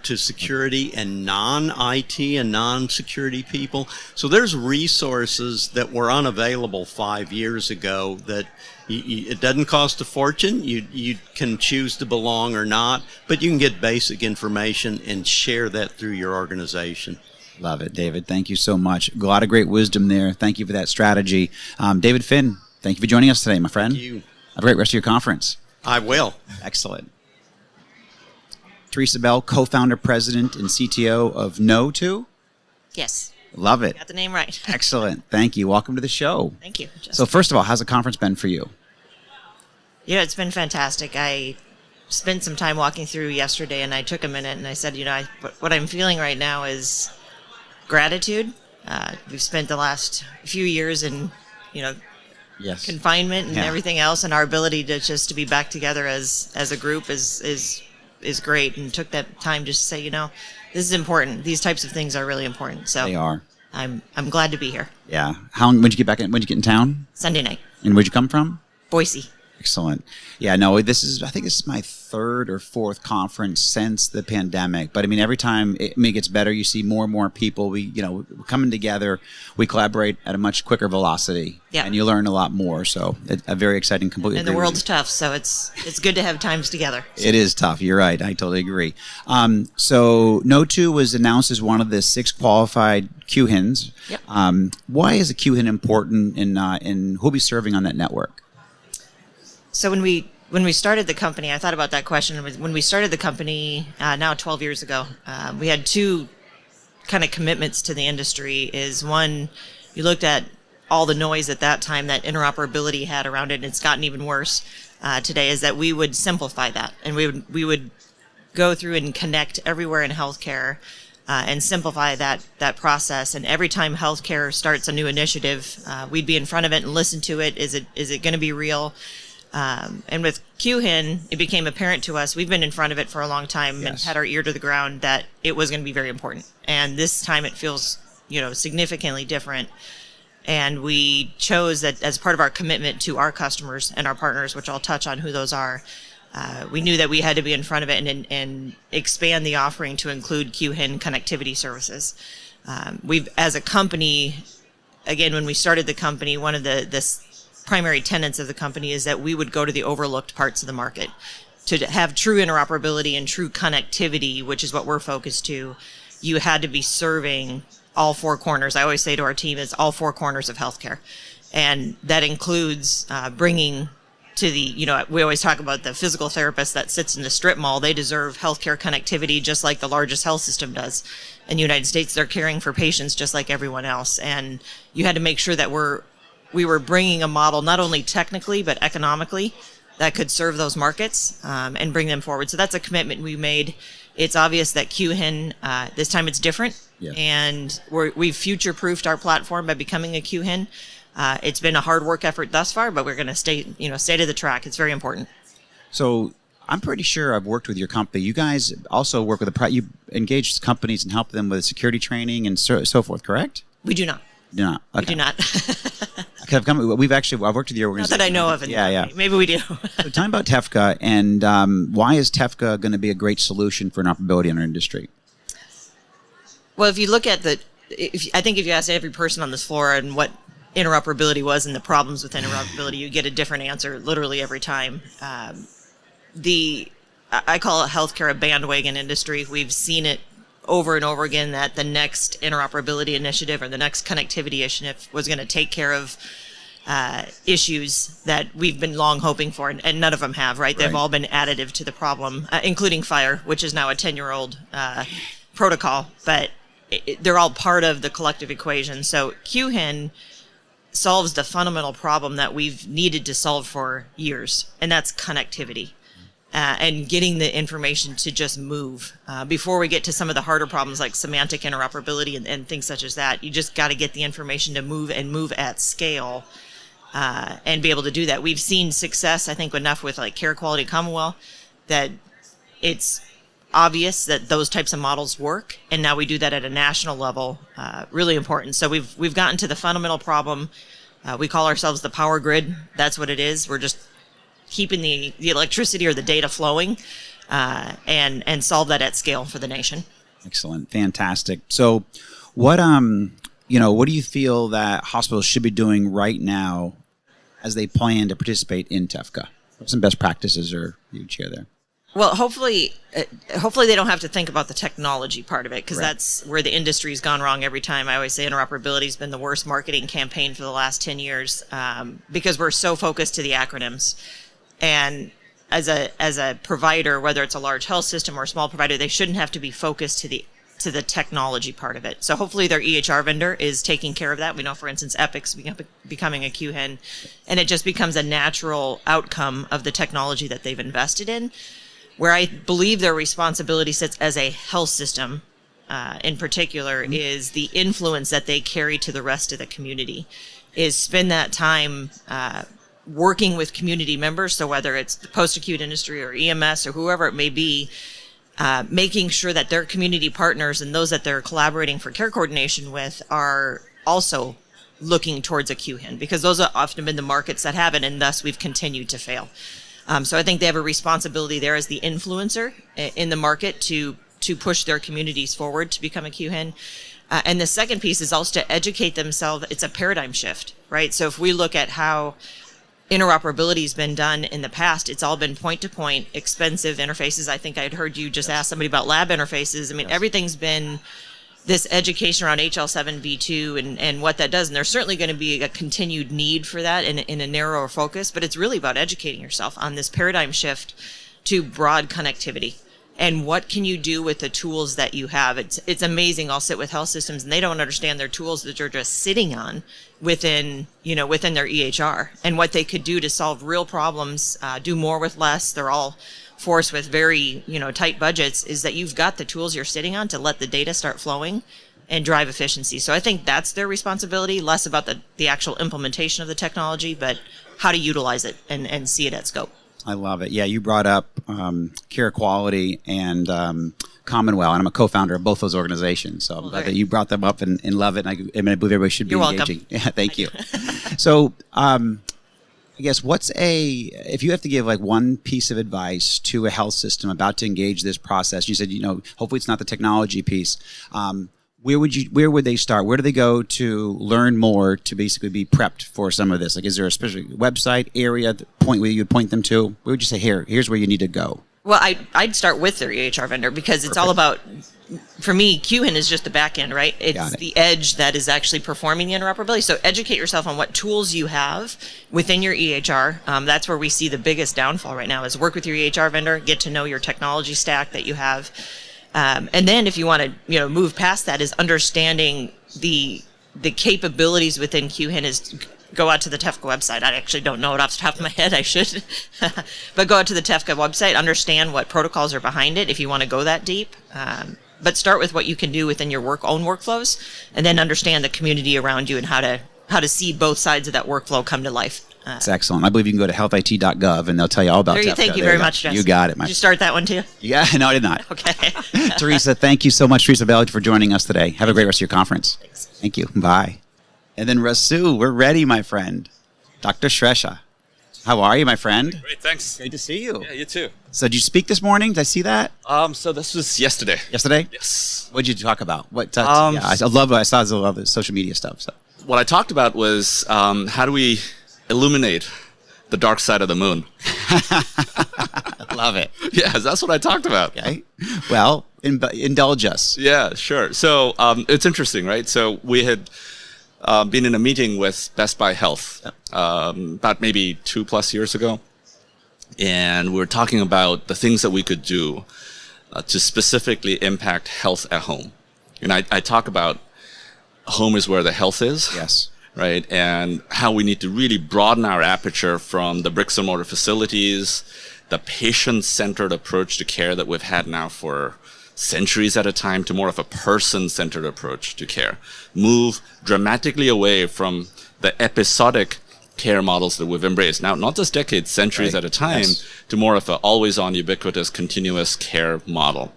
to security and non-IT and non-security people. So there's resources that were unavailable 5 years ago that it doesn't cost a fortune. You can choose to belong or not, but you can get basic information and share that through your organization. Love it, David. Thank you so much. A lot of great wisdom there. Thank you for that strategy. David Finn, thank you for joining us today, my friend. Thank you. Have a great rest of your conference. I will. Excellent. Theresa Bell, co-founder, president, and CTO of No2. Yes. Love it. Got the name right. Excellent. Thank you. Welcome to the show. Thank you. Justin. So first of all, how's the conference been for you? Yeah, it's been fantastic. I spent some time walking through yesterday, and I took a minute, and I said, what I'm feeling right now is gratitude. We've spent the last few years in, Yes. confinement and everything else, and our ability to be back together as a group is great, and took that time just to say, this is important. These types of things are really important. So They are. I'm glad to be here. Yeah. When did you get back in? When did you get in town? Sunday night, And where'd you come from? Boise. Excellent. Yeah, no, I think this is my third or fourth conference since the pandemic. But I mean, every time it gets better, you see more and more people. We're coming together. We collaborate at a much quicker velocity. Yeah. And you learn a lot more. So a very exciting, completely. And the world's tough, so it's good to have times together. It is tough. You're right. I totally agree. So No2 was announced as one of the 6 qualified QHINs. Yep. Why is a QHIN important, and who'll be serving on that network? So when we started the company, I thought about that question. When we started the company now 12 years ago, we had 2 kind of commitments to the industry. Is one, you looked at all the noise at that time that interoperability had around it, and it's gotten even worse today, is that we would simplify that, and we would go through and connect everywhere in healthcare and simplify that process. And every time healthcare starts a new initiative, we'd be in front of it and listen to it. Is it going to be real? And with QHIN, it became apparent to us, we've been in front of it for a long time and had our ear to the ground, that it was going to be very important. And this time it feels, significantly different. And we chose that as part of our commitment to our customers and our partners, which I'll touch on who those are. We knew that we had to be in front of it and expand the offering to include QHIN connectivity services. We've, as a company, again, when we started the company, one of the primary tenets of the company is that we would go to the overlooked parts of the market. To have true interoperability and true connectivity, which is what we're focused to, you had to be serving all 4 corners. I always say to our team, it's all 4 corners of healthcare. And that includes bringing to the, we always talk about the physical therapist that sits in the strip mall. They deserve healthcare connectivity just like the largest health system does. In the United States, they're caring for patients just like everyone else. And you had to make sure that we were bringing a model not only technically but economically that could serve those markets and bring them forward. So that's a commitment we made. It's obvious that QHIN, this time it's different, and we've future-proofed our platform by becoming a QHIN. It's been a hard work effort thus far, but we're going to stay to the track. It's very important. So I'm pretty sure I've worked with your company. You guys also work with you engage companies and help them with security training and so forth, correct? We do not. Do not. Okay. We do not. I've worked with your organization. Not that I know of. Yeah. Maybe we do. So tell me about TEFCA, and why is TEFCA going to be a great solution for interoperability in our industry? Well, if you look at I think if you ask every person on this floor and what interoperability was and the problems with interoperability, you get a different answer literally every time. I call healthcare a bandwagon industry. We've seen it over and over again that the next interoperability initiative or the next connectivity initiative was going to take care of issues that we've been long hoping for, and none of them have, right? They've all been additive to the problem, including FHIRE, which is now a 10-year-old protocol, but they're all part of the collective equation. So QHIN solves the fundamental problem that we've needed to solve for years, and that's connectivity. And getting the information to just move. Before we get to some of the harder problems like semantic interoperability and things such as that, you just got to get the information to move and move at scale and be able to do that. We've seen success, I think, enough with like Care Quality Commonwealth that it's obvious that those types of models work, and now we do that at a national level. Really important. So we've gotten to the fundamental problem. We call ourselves the power grid. That's what it is. We're just keeping the electricity or the data flowing and solve that at scale for the nation. Excellent. Fantastic. So what do you feel that hospitals should be doing right now as they plan to participate in TEFCA? What some best practices are you'd share there? Well, hopefully they don't have to think about the technology part of it, because that's where the industry's gone wrong every time. I always say interoperability has been the worst marketing campaign for the last 10 years because we're so focused to the acronyms. And as a provider, whether it's a large health system or a small provider, they shouldn't have to be focused to the technology part of it. So hopefully their EHR vendor is taking care of that. We know, for instance, Epic's becoming a QHIN, and it just becomes a natural outcome of the technology that they've invested in. Where I believe their responsibility sits as a health system, in particular, is the influence that they carry to the rest of the community, is spend that time working with community members. So whether it's the post-acute industry or EMS or whoever it may be, making sure that their community partners and those that they're collaborating for care coordination with are also looking towards a QHIN, because those have often been the markets that have it, and thus we've continued to fail. So I think they have a responsibility there as the influencer in the market to push their communities forward to become a QHIN. And the second piece is also to educate themselves. It's a paradigm shift, right? So if we look at how interoperability has been done in the past, it's all been point-to-point, expensive interfaces. I think I'd heard you just ask somebody about lab interfaces. I mean, everything's been this education around HL7V2 and what that does. And there's certainly going to be a continued need for that in a narrower focus, but it's really about educating yourself on this paradigm shift to broad connectivity. And what can you do with the tools that you have? It's amazing. I'll sit with health systems and they don't understand their tools that they're just sitting on within their EHR, and what they could do to solve real problems, do more with less. They're all forced with very, tight budgets, is that you've got the tools you're sitting on to let the data start flowing and drive efficiency. So I think that's their responsibility, less about the actual implementation of the technology, but how to utilize it and see it at scope. I love it. Yeah, you brought up Care Quality and Commonwealth, and I'm a co-founder of both those organizations. So I'm glad that you brought them up and love it. And I believe everybody should be engaging. Welcome. Yeah, thank you. So I guess if you have to give like one piece of advice to a health system about to engage this process, you said, hopefully it's not the technology piece. Where would they start? Where do they go to learn more to basically be prepped for some of this? Like, is there a specific website area point where you would point them to? Where would you say, here's where you need to go? Well, I'd start with their EHR vendor, because it's all about, for me, QHIN is just the back end, right? It's the edge that is actually performing the interoperability. So educate yourself on what tools you have within your EHR. That's where we see the biggest downfall right now, is work with your EHR vendor, get to know your technology stack that you have. And then if you want to, move past that, is understanding the capabilities within QHIN is go out to the TEFCA website. I actually don't know it off the top of my head. I should. But go out to the TEFCA website, understand what protocols are behind it if you want to go that deep. But start with what you can do within your own workflows, and then understand the community around you and how to see both sides of that workflow come to life. That's excellent. I believe you can go to healthit.gov and they'll tell you all about TEFCA. Thank you very much, Jess. You got it. Did you start that one too? Yeah, no, I did not. Okay. Theresa, thank you so much, Theresa Bell, for joining us today. Have a great rest of your conference. Thanks. Thank you. Bye. And then Rasu, we're ready, my friend. Dr. Shrestha. How are you, my friend? Great, thanks. Great to see you. Yeah, you too. So did you speak this morning? Did I see that? So this was yesterday. Yesterday? Yes. What did you talk about? I saw a lot of social media stuff. So. What I talked about was how do we illuminate the dark side of the moon? Love it. Yes, that's what I talked about. Okay. Well, indulge us. Yeah, sure. So it's interesting, right? So we had been in a meeting with Best Buy Health about maybe 2+ years ago. And we were talking about the things that we could do to specifically impact health at home. And I talk about home is where the health is. Yes. Right? And how we need to really broaden our aperture from the bricks and mortar facilities, the patient-centered approach to care that we've had now for centuries at a time, to more of a person-centered approach to care. Move dramatically away from the episodic care models that we've embraced. Now, not just decades, centuries at a time, to more of an always-on, ubiquitous, continuous care model.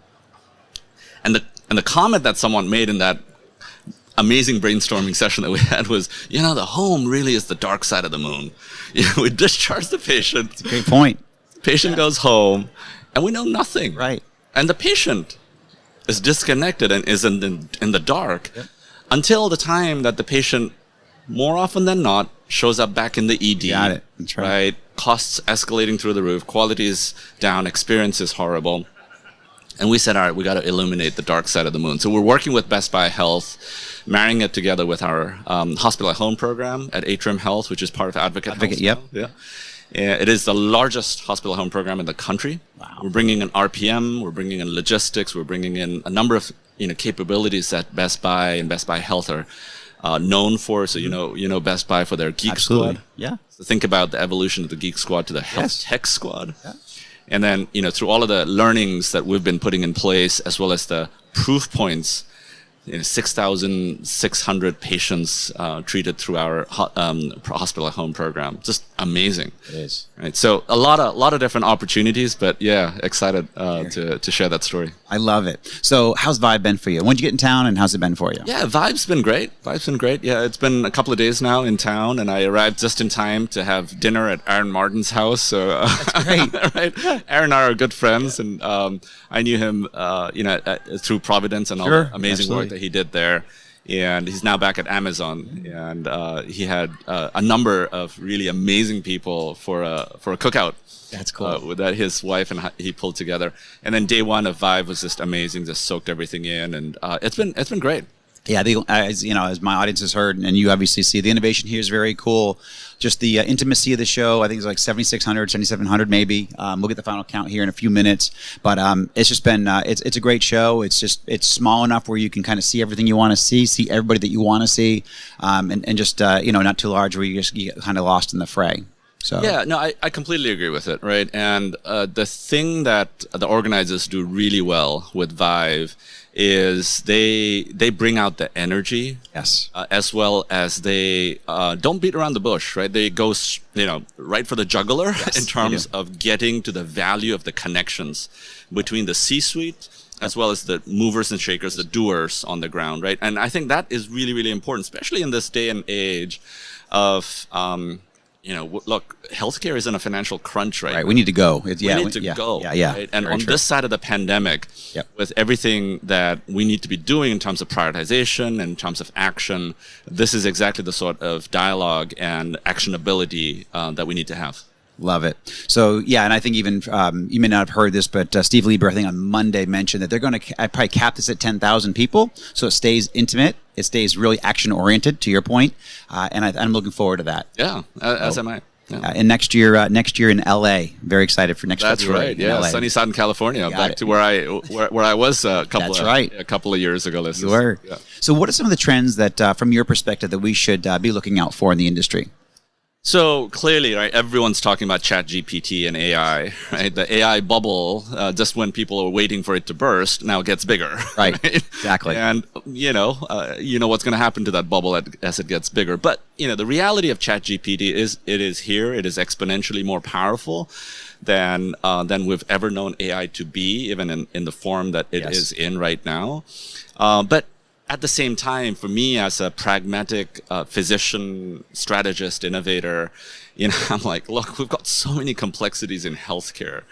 And the comment that someone made in that amazing brainstorming session that we had was, the home really is the dark side of the moon. We discharge the patient. That's a great point. Patient goes home, and we know nothing. Right. And the patient is disconnected and is in the dark until the time that the patient, more often than not, shows up back in the ED. Got it. That's right. Costs escalating through the roof, quality is down, experience is horrible. And we said, all right, we got to illuminate the dark side of the moon. So we're working with Best Buy Health, marrying it together with our hospital at home program at Atrium Health, which is part of Advocate Health. Yep. Yeah. It is the largest hospital at home program in the country. Wow. We're bringing in RPM, we're bringing in logistics, we're bringing in a number of capabilities that Best Buy and Best Buy Health are known for. So you know Best Buy for their Geek Squad. Yeah. So think about the evolution of the Geek Squad to the Health Tech Squad. Yeah. And then, through all of the learnings that we've been putting in place, as well as the proof points 6,600 patients treated through our hospital at home program. Just amazing. It is. Right. So a lot of different opportunities, but yeah, excited to share that story. I love it. So how's ViVE been for you? When did you get in town, and how's it been for you? Yeah, ViVE's been great. Yeah, it's been a couple of days now in town, and I arrived just in time to have dinner at Aaron Martin's house. So that's great. Right? Aaron and I are good friends, and I knew him, through Providence and all the amazing work that he did there. And he's now back at Amazon, and he had a number of really amazing people for a cookout. That's cool. That his wife and he pulled together. And then day one of ViVE was just amazing, just soaked everything in, and it's been great. Yeah, as my audience has heard, and you obviously see, the innovation here is very cool. Just the intimacy of the show, I think it's like 7,600, 7,700 maybe. We'll get the final count here in a few minutes. But it's just been, it's a great show. It's small enough where you can kind of see everything you want to see everybody that you want to see, and just, not too large where you get kind of lost in the fray. So. Yeah, no, I completely agree with it, right? And the thing that the organizers do really well with ViVE is they bring out the energy, yes, as well as they don't beat around the bush, right? They go, right for the jugular, yes, in terms of getting to the value of the connections between the C-suite as well as the movers and shakers, the doers on the ground, right? And I think that is really, really important, especially in this day and age of look, healthcare is in a financial crunch right now. We need to go. We need to go. Yeah. Right? And very on true. this side of the pandemic, with everything that we need to be doing in terms of prioritization, in terms of action, this is exactly the sort of dialogue and actionability that we need to have. Love it. So, yeah, and I think even, you may not have heard this, but Steve Lieber, I think on Monday, mentioned that they're going to probably cap this at 10,000 people, so it stays intimate, it stays really action-oriented, to your point, and I'm looking forward to that. Yeah, as am I. Yeah. And next year in LA, very excited for next year. That's right. Yeah, LA. sunny Southern California, back to where I was a couple of years ago. You were. Yeah. So, what are some of the trends that, from your perspective, that we should be looking out for in the industry? So clearly, right, everyone's talking about ChatGPT and AI, right? The AI bubble, just when people are waiting for it to burst, now gets bigger. Right, exactly. And, what's going to happen to that bubble as it gets bigger. But, the reality of ChatGPT is it is here. It is exponentially more powerful than we've ever known AI to be, even in the form that it is in right now. But at the same time, for me as a pragmatic physician, strategist, innovator, I'm like, look, we've got so many complexities in healthcare,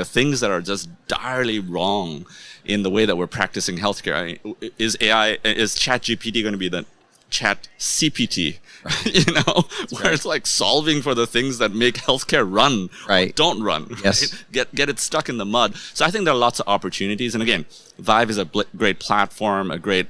things that are just direly wrong in the way that we're practicing healthcare. I mean, is ChatGPT going to be the Chat CPT, where it's like solving for the things that make healthcare run, or don't run, yes, right? Get it stuck in the mud. So I think there are lots of opportunities. And again, ViVE is a great platform, a great,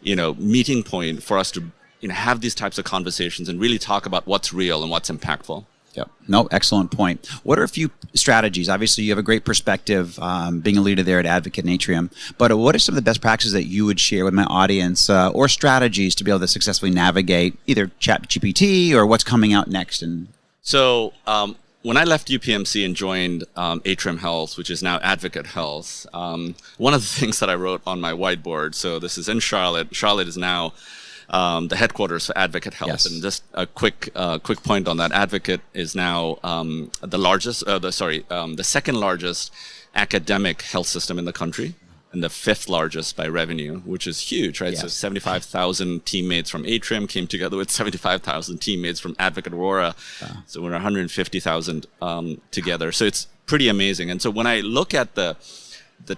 meeting point for us to, have these types of conversations and really talk about what's real and what's impactful. Yep. No, excellent point. What are a few strategies? Obviously, you have a great perspective being a leader there at Advocate and Atrium, but what are some of the best practices that you would share with my audience or strategies to be able to successfully navigate either ChatGPT or what's coming out next? So when I left UPMC and joined Atrium Health, which is now Advocate Health, one of the things that I wrote on my whiteboard, so this is in Charlotte. Charlotte is now the headquarters for Advocate Health. Yes. And just a quick point on that. Advocate is now the second largest academic health system in the country and the fifth largest by revenue, which is huge, right? Yes. So 75,000 teammates from Atrium came together with 75,000 teammates from Advocate Aurora. So we're 150,000 together. So it's pretty amazing. And so when I look at the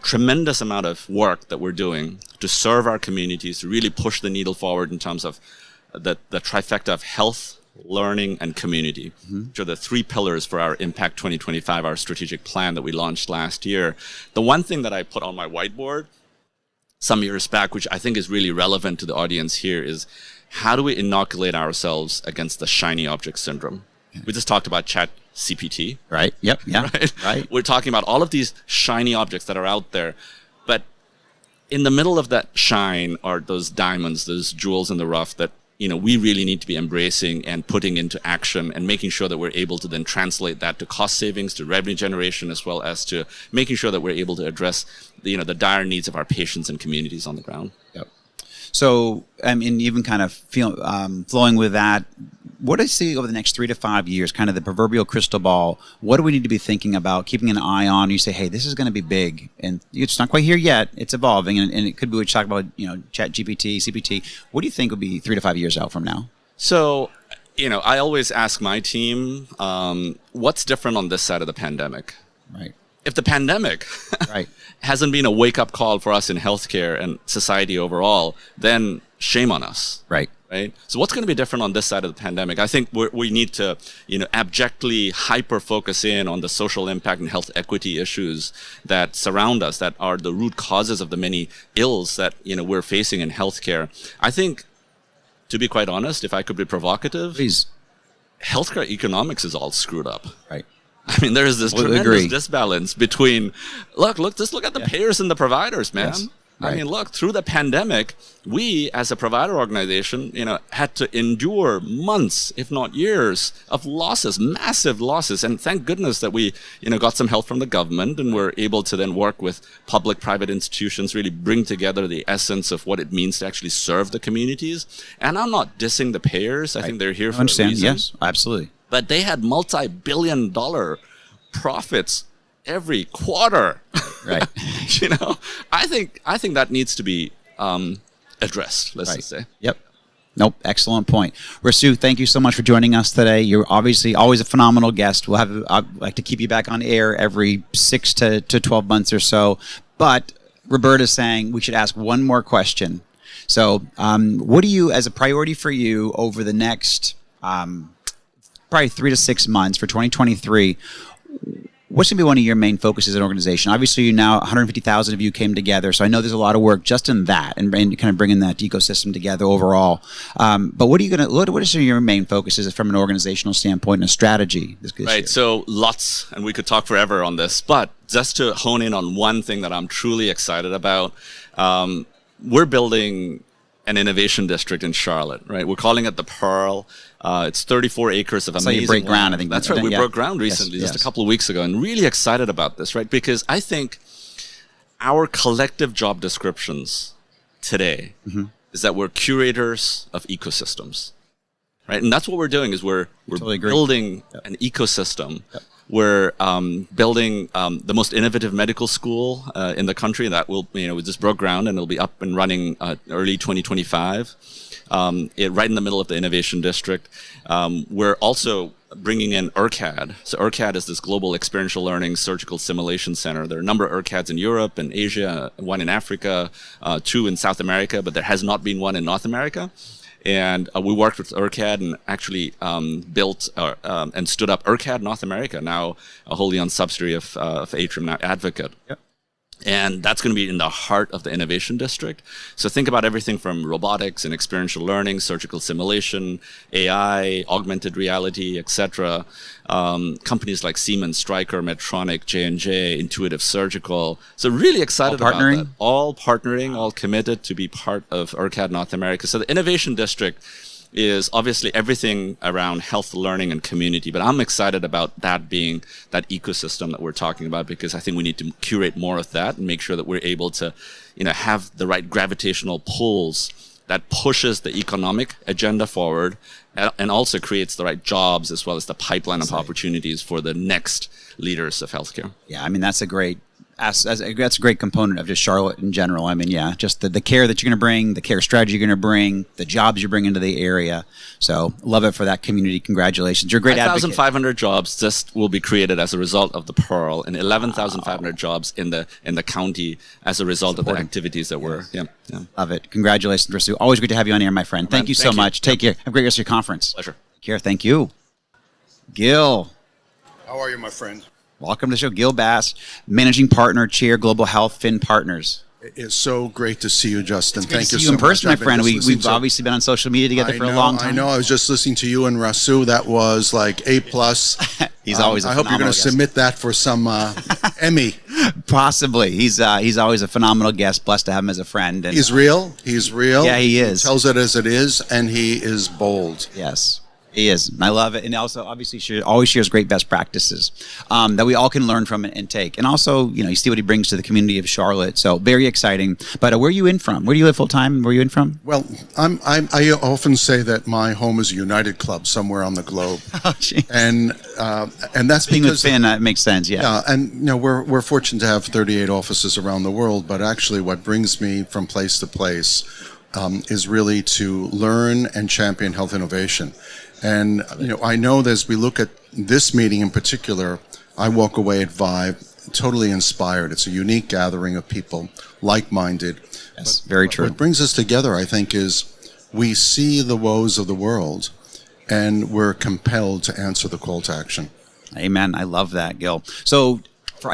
tremendous amount of work that we're doing to serve our communities, to really push the needle forward in terms of the trifecta of health, learning, and community, which are the three pillars for our Impact 2025, our strategic plan that we launched last year. The one thing that I put on my whiteboard some years back, which I think is really relevant to the audience here, is how do we inoculate ourselves against the shiny object syndrome? We just talked about ChatGPT. Right. Yep. Yeah. Right. We're talking about all of these shiny objects that are out there, but in the middle of that shine are those diamonds, those jewels in the rough that we really need to be embracing and putting into action and making sure that we're able to then translate that to cost savings, to revenue generation, as well as to making sure that we're able to address the dire needs of our patients and communities on the ground. Yep. So, I mean, even kind of flowing with that, what do you see over the next 3 to 5 years, kind of the proverbial crystal ball? What do we need to be thinking about, keeping an eye on? You say, hey, this is going to be big, and it's not quite here yet. It's evolving, and it could be, we talk about, Chat GPT, CPT. What do you think will be 3 to 5 years out from now? So, I always ask my team, what's different on this side of the pandemic? Right. If the pandemic right. hasn't been a wake-up call for us in healthcare and society overall, then shame on us. Right. Right. So what's going to be different on this side of the pandemic? I think we need to, abjectly hyper-focus in on the social impact and health equity issues that surround us, that are the root causes of the many ills that, we're facing in healthcare. I think, to be quite honest, if I could be provocative, please, healthcare economics is all screwed up. Right. I mean, there is this tremendous disbalance between, just look at the payers and the providers, man. Yes. I Right. mean, look, through the pandemic, we as a provider organization, had to endure months, if not years, of losses, massive losses. And thank goodness that we, got some help from the government and were able to then work with public-private institutions, really bring together the essence of what it means to actually serve the communities. And I'm not dissing the payers. I think they're here for a reason. Yes, absolutely. But they had multi-billion-dollar profits every quarter. Right. I think that needs to be addressed, let's just say. Yep. Nope. Excellent point. Rasu, thank you so much for joining us today. You're obviously always a phenomenal guest. I'd like to keep you back on air every 6 to 12 months or so. But Roberta's saying we should ask one more question. So what do you, as a priority for you over the next probably 3 to 6 months for 2023, what's going to be one of your main focuses as an organization? Obviously, now 150,000 of you came together, so I know there's a lot of work just in that and kind of bringing that ecosystem together overall. But what are some of your main focuses from an organizational standpoint and a strategy this year? Right, so lots, and we could talk forever on this, but just to hone in on one thing that I'm truly excited about, we're building an innovation district in Charlotte, right? We're calling it the Pearl. It's 34 acres of amazing you break ground, land. I think. That's right. We broke ground recently, just a couple of weeks ago, and really excited about this, right? Because I think our collective job descriptions today is that we're curators of ecosystems, right? And that's what we're doing is we're totally building an ecosystem. Yep. We're building the most innovative medical school in the country that will, we just broke ground and it'll be up and running early 2025. Right in the middle of the innovation district. We're also bringing in ERCAD. So ERCAD is this global experiential learning surgical simulation center. There are a number of ERCADs in Europe and Asia, one in Africa, 2 in South America, but there has not been one in North America. And we worked with ERCAD and actually built and stood up ERCAD North America, now a wholly owned subsidiary of Atrium, now Advocate. Yep. And that's going to be in the heart of the innovation district. So think about everything from robotics and experiential learning, surgical simulation, AI, augmented reality, etc. Companies like Siemens, Stryker, Medtronic, J&J, Intuitive Surgical. So really excited about that. All partnering, all committed to be part of ERCAD North America. So the innovation district is obviously everything around health, learning, and community. But I'm excited about that being that ecosystem that we're talking about, because I think we need to curate more of that and make sure that we're able to, have the right gravitational pulls that pushes the economic agenda forward and also creates the right jobs as well as the pipeline of opportunities for the next leaders of healthcare. Yeah, I mean, that's a great component of just Charlotte in general. I mean, yeah, just the care that you're going to bring, the care strategy you're going to bring, the jobs you bring into the area. So love it for that community. Congratulations. You're a great advocate. 5,500 jobs just will be created as a result of the Pearl, and 11,500 jobs in the county as a result of the activities that were. Yeah. Love it. Congratulations, Rasu. Always good to have you on air, my friend. Thank you so much. Take care. Have a great rest of your conference. Pleasure. Take care. Thank you. Gil. How are you, my friend? Welcome to the show, Gil Bashe, Managing Partner, Chair, Global Health, Fin Partners. It's so great to see you, Justin. Thank you so much. See you in person, my friend. We've obviously been on social media together for a long time. I know. I was just listening to you and Rasu. That was like A+. He's always a phenomenal I hope you're going to submit that for some Emmy. Possibly. He's always a phenomenal guest. Blessed to have him as a friend. And, he's real. He's real. Yeah, he is. He tells it as it is, and he is bold. Yes. He is. I love it. And also, obviously, she always shares great best practices that we all can learn from and take. And also, you see what he brings to the community of Charlotte. So very exciting. But where are you in from? Where do you live full time? Where are you in from? Well, I often say that my home is a United Club somewhere on the globe. Oh, geez. And that's Being because with Finn, that makes sense. Yeah. Yeah, and we're fortunate to have 38 offices around the world. But actually, what brings me from place to place is really to learn and champion health innovation. And I know that as we look at this meeting in particular, I walk away at ViVE totally inspired. It's a unique gathering of people, like-minded. Yes, very true. What brings us together, I think, is we see the woes of the world, and we're compelled to answer the call to action. Amen. I love that, Gil. So,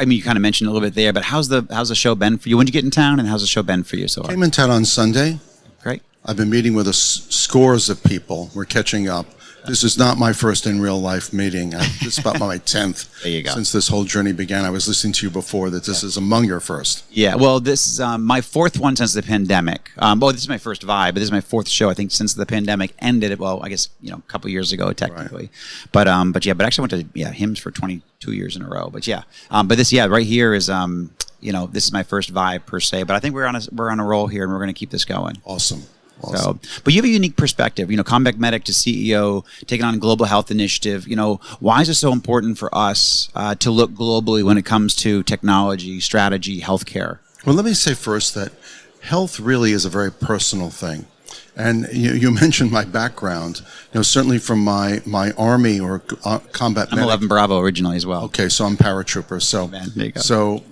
you kind of mentioned a little bit there, but how's the show been for you? When did you get in town, and how's the show been for you so far? Came in town on Sunday. Great. I've been meeting with scores of people. We're catching up. This is not my first in real life meeting. This is about my 10th. There you go. Since this whole journey began. I was listening to you before that this is among your first. Yeah, well, this is my fourth one since the pandemic. This is my first ViVE, but this is my fourth show, I think, since the pandemic ended. Well, I guess, a couple of years ago, technically. Right. But actually I went to HIMSS for 22 years in a row. But yeah, but this, right here is, this is my first ViVE per se. But I think we're on a roll here, and we're going to keep this going. Awesome. So, but you have a unique perspective, combat medic to CEO, taking on a global health initiative. Why is it so important for us to look globally when it comes to technology, strategy, healthcare? Well, let me say first that health really is a very personal thing. And you mentioned my background, certainly from my Army or combat medic. I'm 11 Bravo originally as well. Okay, so I'm paratrooper. So, there you go. So,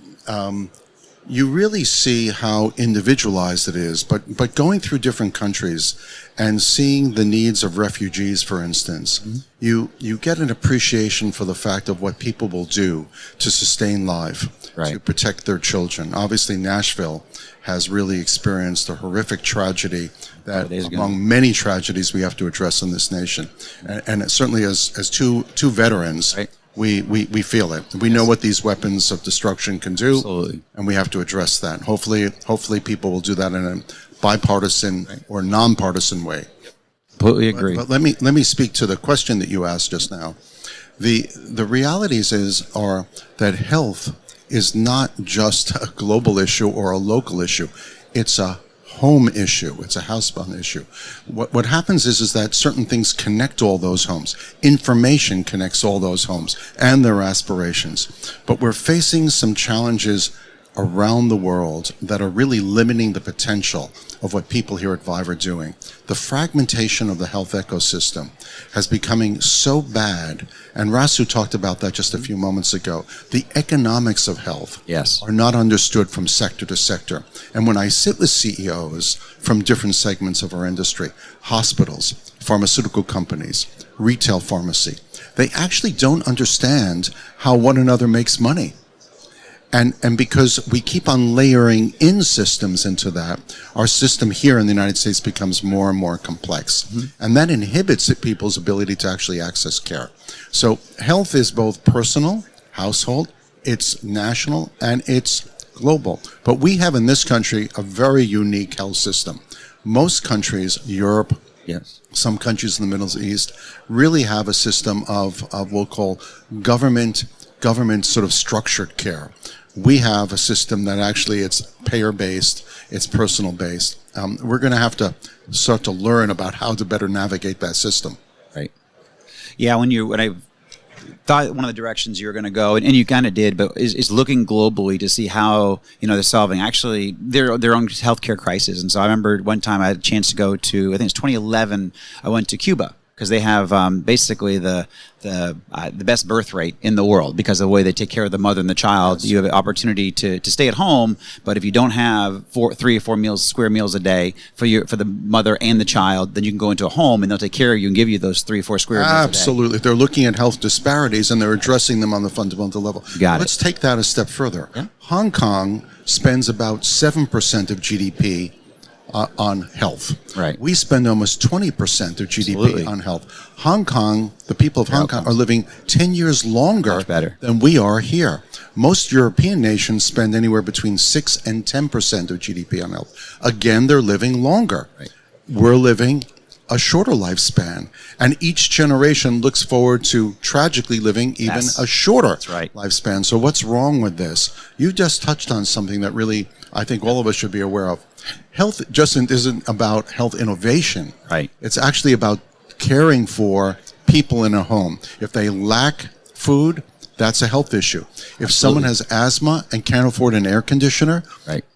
you really see how individualized it is, but going through different countries and seeing the needs of refugees, for instance, you get an appreciation for the fact of what people will do to sustain life, to protect their children. Obviously, Nashville has really experienced a horrific tragedy that among many tragedies we have to address in this nation. And it certainly as two veterans, we feel it. We know what these weapons of destruction can do, Absolutely. And we have to address that. Hopefully people will do that in a bipartisan or nonpartisan way. Completely agree. But let me speak to the question that you asked just now. The realities are that health is not just a global issue or a local issue. It's a home issue. It's a housebound issue. What happens is that certain things connect all those homes. Information connects all those homes and their aspirations. But we're facing some challenges around the world that are really limiting the potential of what people here at ViVE are doing. The fragmentation of the health ecosystem has becoming so bad, and Rasu talked about that just a few moments ago. The economics of health are not understood from sector to sector. And when I sit with CEOs from different segments of our industry, hospitals, pharmaceutical companies, retail pharmacy, they actually don't understand how one another makes money. And because we keep on layering in systems into that, our system here in the United States becomes more and more complex. And that inhibits people's ability to actually access care. So health is both personal, household, it's national, and it's global. But we have in this country a very unique health system. Most countries, Europe, some countries in the Middle East, really have a system of what we'll call government sort of structured care. We have a system that actually it's payer-based, it's personal-based. We're going to have to start to learn about how to better navigate that system. Right. Yeah, when I thought one of the directions you were going to go, and you kind of did, but is looking globally to see how they're solving actually their own healthcare crisis. And so I remember one time I had a chance to go to, I think it's 2011, I went to Cuba, because they have basically the best birth rate in the world because of the way they take care of the mother and the child. You have an opportunity to stay at home, but if you don't have 3 or 4 square meals a day for the mother and the child, then you can go into a home and they'll take care of you and give you those 3 or 4 square meals a day. Absolutely. They're looking at health disparities and they're addressing them on the fundamental level. Let's take that a step further. Yeah. Hong Kong spends about 7% of GDP on health. Right. We spend almost 20% of GDP on health. Hong Kong, the people of Hong Kong are living 10 years longer than we are here. Most European nations spend anywhere between 6 and 10% of GDP on health. Again, they're living longer. Right. We're living a shorter lifespan. And each generation looks forward to tragically living even a shorter lifespan. So what's wrong with this? You just touched on something that really, I think all of us should be aware of. Health just isn't about health innovation. Right. It's actually about caring for people in a home. If they lack food, that's a health issue. If someone has asthma and can't afford an air conditioner,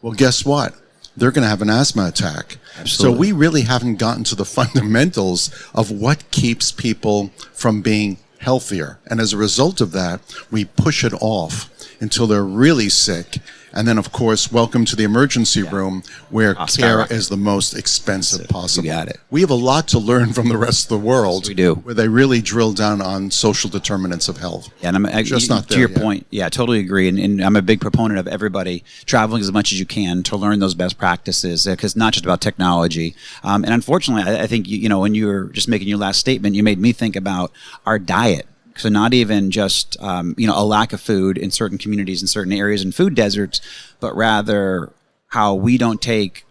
well, guess what? They're going to have an asthma attack. So we really haven't gotten to the fundamentals of what keeps people from being healthier. And as a result of that, we push it off until they're really sick. And then, of course, welcome to the emergency room where care is the most expensive possible. You got it. We have a lot to learn from the rest of the world. Yes, we do. Where they really drill down on social determinants of health. Yeah, and I'm just not to your point. Yeah, I totally agree. And I'm a big proponent of everybody traveling as much as you can to learn those best practices, because it's not just about technology. And unfortunately, I think, when you were just making your last statement, you made me think about our diet. So not even just, a lack of food in certain communities, in certain areas and food deserts, but rather how we don't take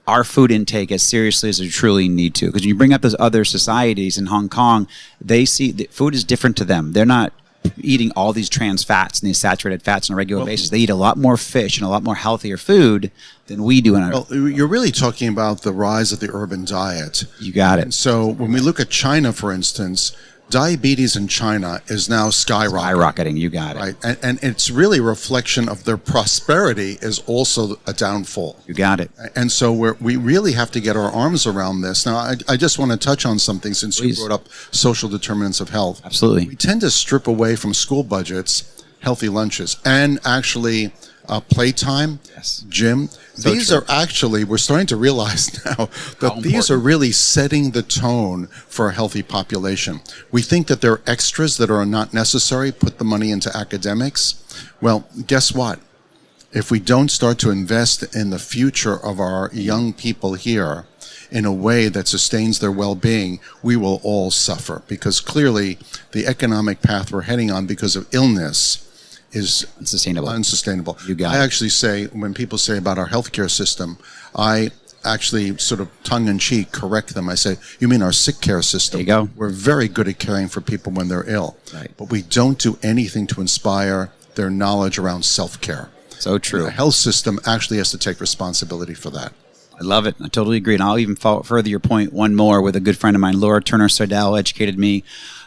our food intake as seriously as we truly need to. Because when you bring up those other societies in Hong Kong, they see that food is different to them. They're not eating all these trans fats and these saturated fats on a regular basis. They eat a lot more fish and a lot more healthier food than we do in our... Well, you're really talking about the rise of the urban diet. You got it. And so when we look at China, for instance... Diabetes in China is now skyrocketing. You got it. Right. And it's really a reflection of their prosperity is also a downfall. You got it. And so we really have to get our arms around this. Now, I just want to touch on something since you brought up social determinants of health. Absolutely. We tend to strip away from school budgets healthy lunches and actually playtime, gym. These are actually, we're starting to realize now that these are really setting the tone for a healthy population. We think that they're extras that are not necessary, put the money into academics. Well, guess what? If we don't start to invest in the future of our young people here in a way that sustains their well-being, we will all suffer, because clearly the economic path we're heading on because of illness is unsustainable. You got I it. actually say, when people say about our healthcare system, I actually sort of tongue-in-cheek correct them. I say, you mean our sick care system? There you go. We're very good at caring for people when they're ill, right, but we don't do anything to inspire their knowledge around self-care. So true. And the health system actually has to take responsibility for that. I love it. I totally agree. And I'll even further your point one more with a good friend of mine, Laura Turner-Sardell, educated me.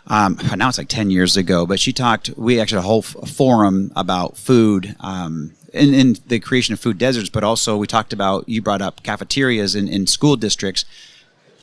Now it's like 10 years ago, but we actually had a whole forum about food in the creation of food deserts, but also we talked about, you brought up cafeterias in school districts.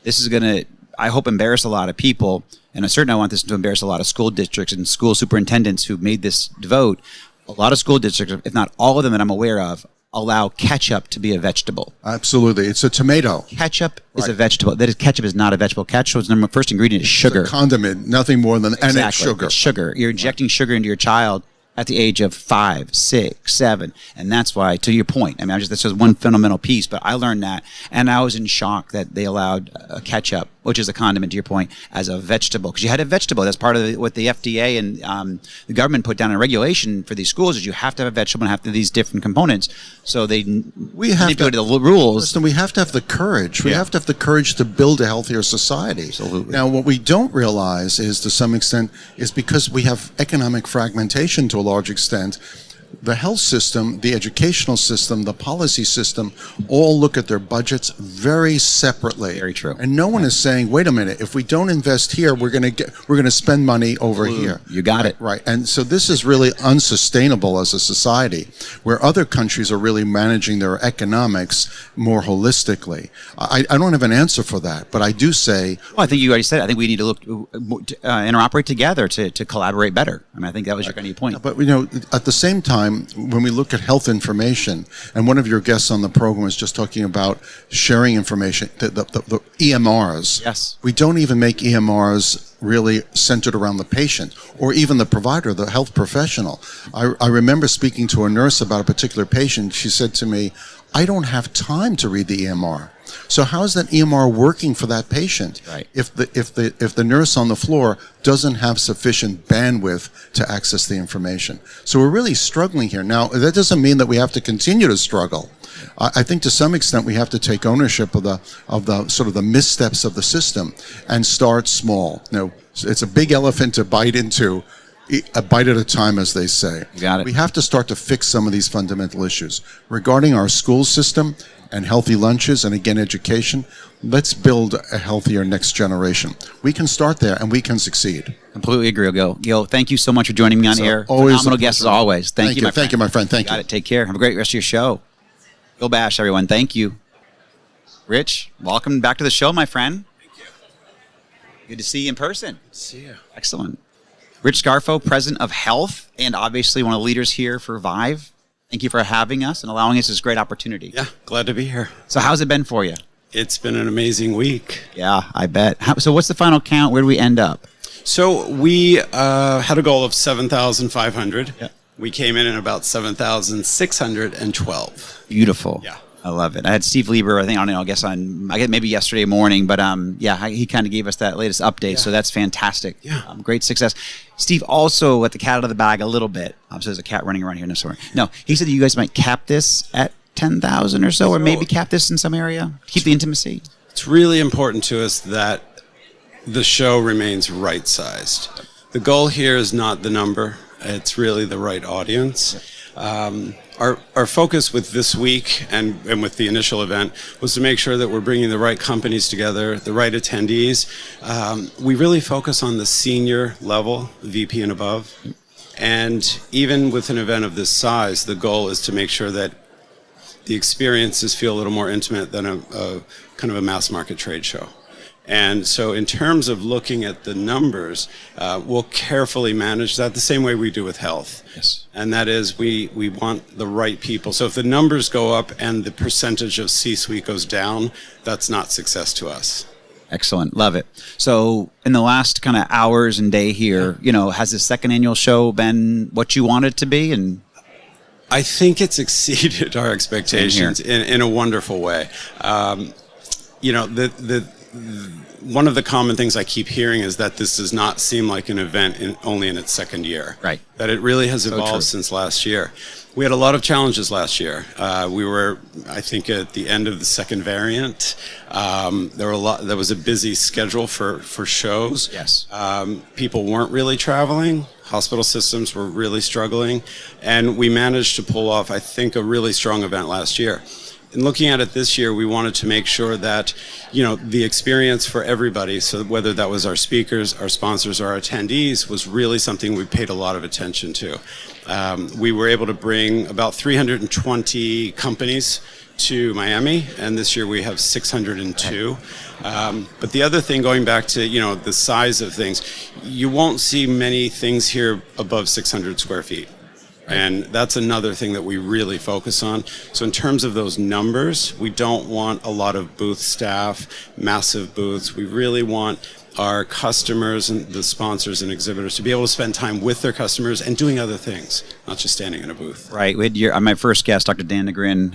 This is going to, I hope, embarrass a lot of people, and I certainly want this to embarrass a lot of school districts and school superintendents who made this vote. A lot of school districts, if not all of them that I'm aware of, allow ketchup to be a vegetable. Absolutely. It's a tomato. Ketchup is a vegetable. That is, ketchup is not a vegetable. Ketchup's the first ingredient is sugar. It's a condiment, nothing more than, exactly. And it's sugar. It's sugar. You're injecting sugar into your child at the age of 5, 6, 7. And that's why, to your point, I mean, that's just one fundamental piece, but I learned that. And I was in shock that they allowed ketchup, which is a condiment, to your point, as a vegetable. Because you had a vegetable. That's part of what the FDA and the government put down in regulation for these schools, is you have to have a vegetable and have to have these different components. So they manipulated the rules. Listen, we have to have the courage. We have to have the courage to build a healthier society. Absolutely. Now, what we don't realize is, to some extent, is because we have economic fragmentation to a large extent, the health system, the educational system, the policy system, all look at their budgets very separately. Very true. And no one is saying, wait a minute, if we don't invest here, we're going to spend money over here. You got it. Right. And so this is really unsustainable as a society, where other countries are really managing their economics more holistically. I don't have an answer for that, but I do say... Well, I think you already said it. I think we need to look interoperate together to collaborate better. I mean, I think that was your kind of point. But, at the same time, when we look at health information, and one of your guests on the program was just talking about sharing information, the EMRs. Yes. We don't even make EMRs really centered around the patient or even the provider, the health professional. I remember speaking to a nurse about a particular patient. She said to me, I don't have time to read the EMR. So how is that EMR working for that patient Right. if the nurse on the floor doesn't have sufficient bandwidth to access the information? So we're really struggling here. Now, that doesn't mean that we have to continue to struggle. I think to some extent we have to take ownership of the sort of the missteps of the system and start small. It's a big elephant to bite into, a bite at a time, as they say. Got it. We have to start to fix some of these fundamental issues. Regarding our school system and healthy lunches and, again, education, let's build a healthier next generation. We can start there, and we can succeed. Completely agree, Gil. Thank you so much for joining me on air. Always Phenomenal a guest as pleasure. always. Thank you, my friend. Thank you, my friend. Thank you. Got it. Take care. Have a great rest of your show. Gil Bashe, everyone. Thank you. Rich, welcome back to the show, my friend. Thank you. Good to see you in person. See you. Excellent. Rich Scarfo, President of Health, and obviously one of the leaders here for ViVE. Thank you for having us and allowing us this great opportunity. Yeah, glad to be here. So how's it been for you? It's been an amazing week. Yeah, I bet. So what's the final count? Where do we end up? So we had a goal of 7,500. Yeah. We came in at about 7,612. Beautiful. Yeah. I love it. I had Steve Lieber, I guess maybe yesterday morning, but he kind of gave us that latest update, Yeah. so that's fantastic. Yeah. Great success. Steve also let the cat out of the bag a little bit. So there's a cat running around here. No, sorry. No, he said that you guys might cap this at 10,000 or so, or maybe cap this in some area, keep the intimacy. It's really important to us that the show remains right-sized. The goal here is not the number. It's really the right audience. Our focus with this week and with the initial event was to make sure that we're bringing the right companies together, the right attendees. We really focus on the senior level, VP and above. And even with an event of this size, the goal is to make sure that the experiences feel a little more intimate than a kind of a mass market trade show. And so in terms of looking at the numbers, we'll carefully manage that the same way we do with health. Yes. And that is we want the right people. So if the numbers go up and the percentage of C-suite goes down, that's not success to us. Excellent. Love it. So in the last kind of hours and day here, has the second annual show been what you wanted it to be? And I think it's exceeded our expectations in a wonderful way. One of the common things I keep hearing is that this does not seem like an event only in its second year. Right. That it really has evolved since last year. We had a lot of challenges last year. We were, I think, at the end of the second variant. There was a busy schedule for shows. Yes. People weren't really traveling. Hospital systems were really struggling. And we managed to pull off, I think, a really strong event last year. In looking at it this year, we wanted to make sure that, the experience for everybody, so whether that was our speakers, our sponsors, or our attendees, was really something we paid a lot of attention to. We were able to bring about 320 companies to Miami, and this year we have 602. But the other thing, going back to, the size of things, you won't see many things here above 600 square feet. And that's another thing that we really focus on. So in terms of those numbers, we don't want a lot of booth staff, massive booths. We really want our customers and the sponsors and exhibitors to be able to spend time with their customers and doing other things, not just standing in a booth. Right. We had my first guest, Dr. Dan Nigrin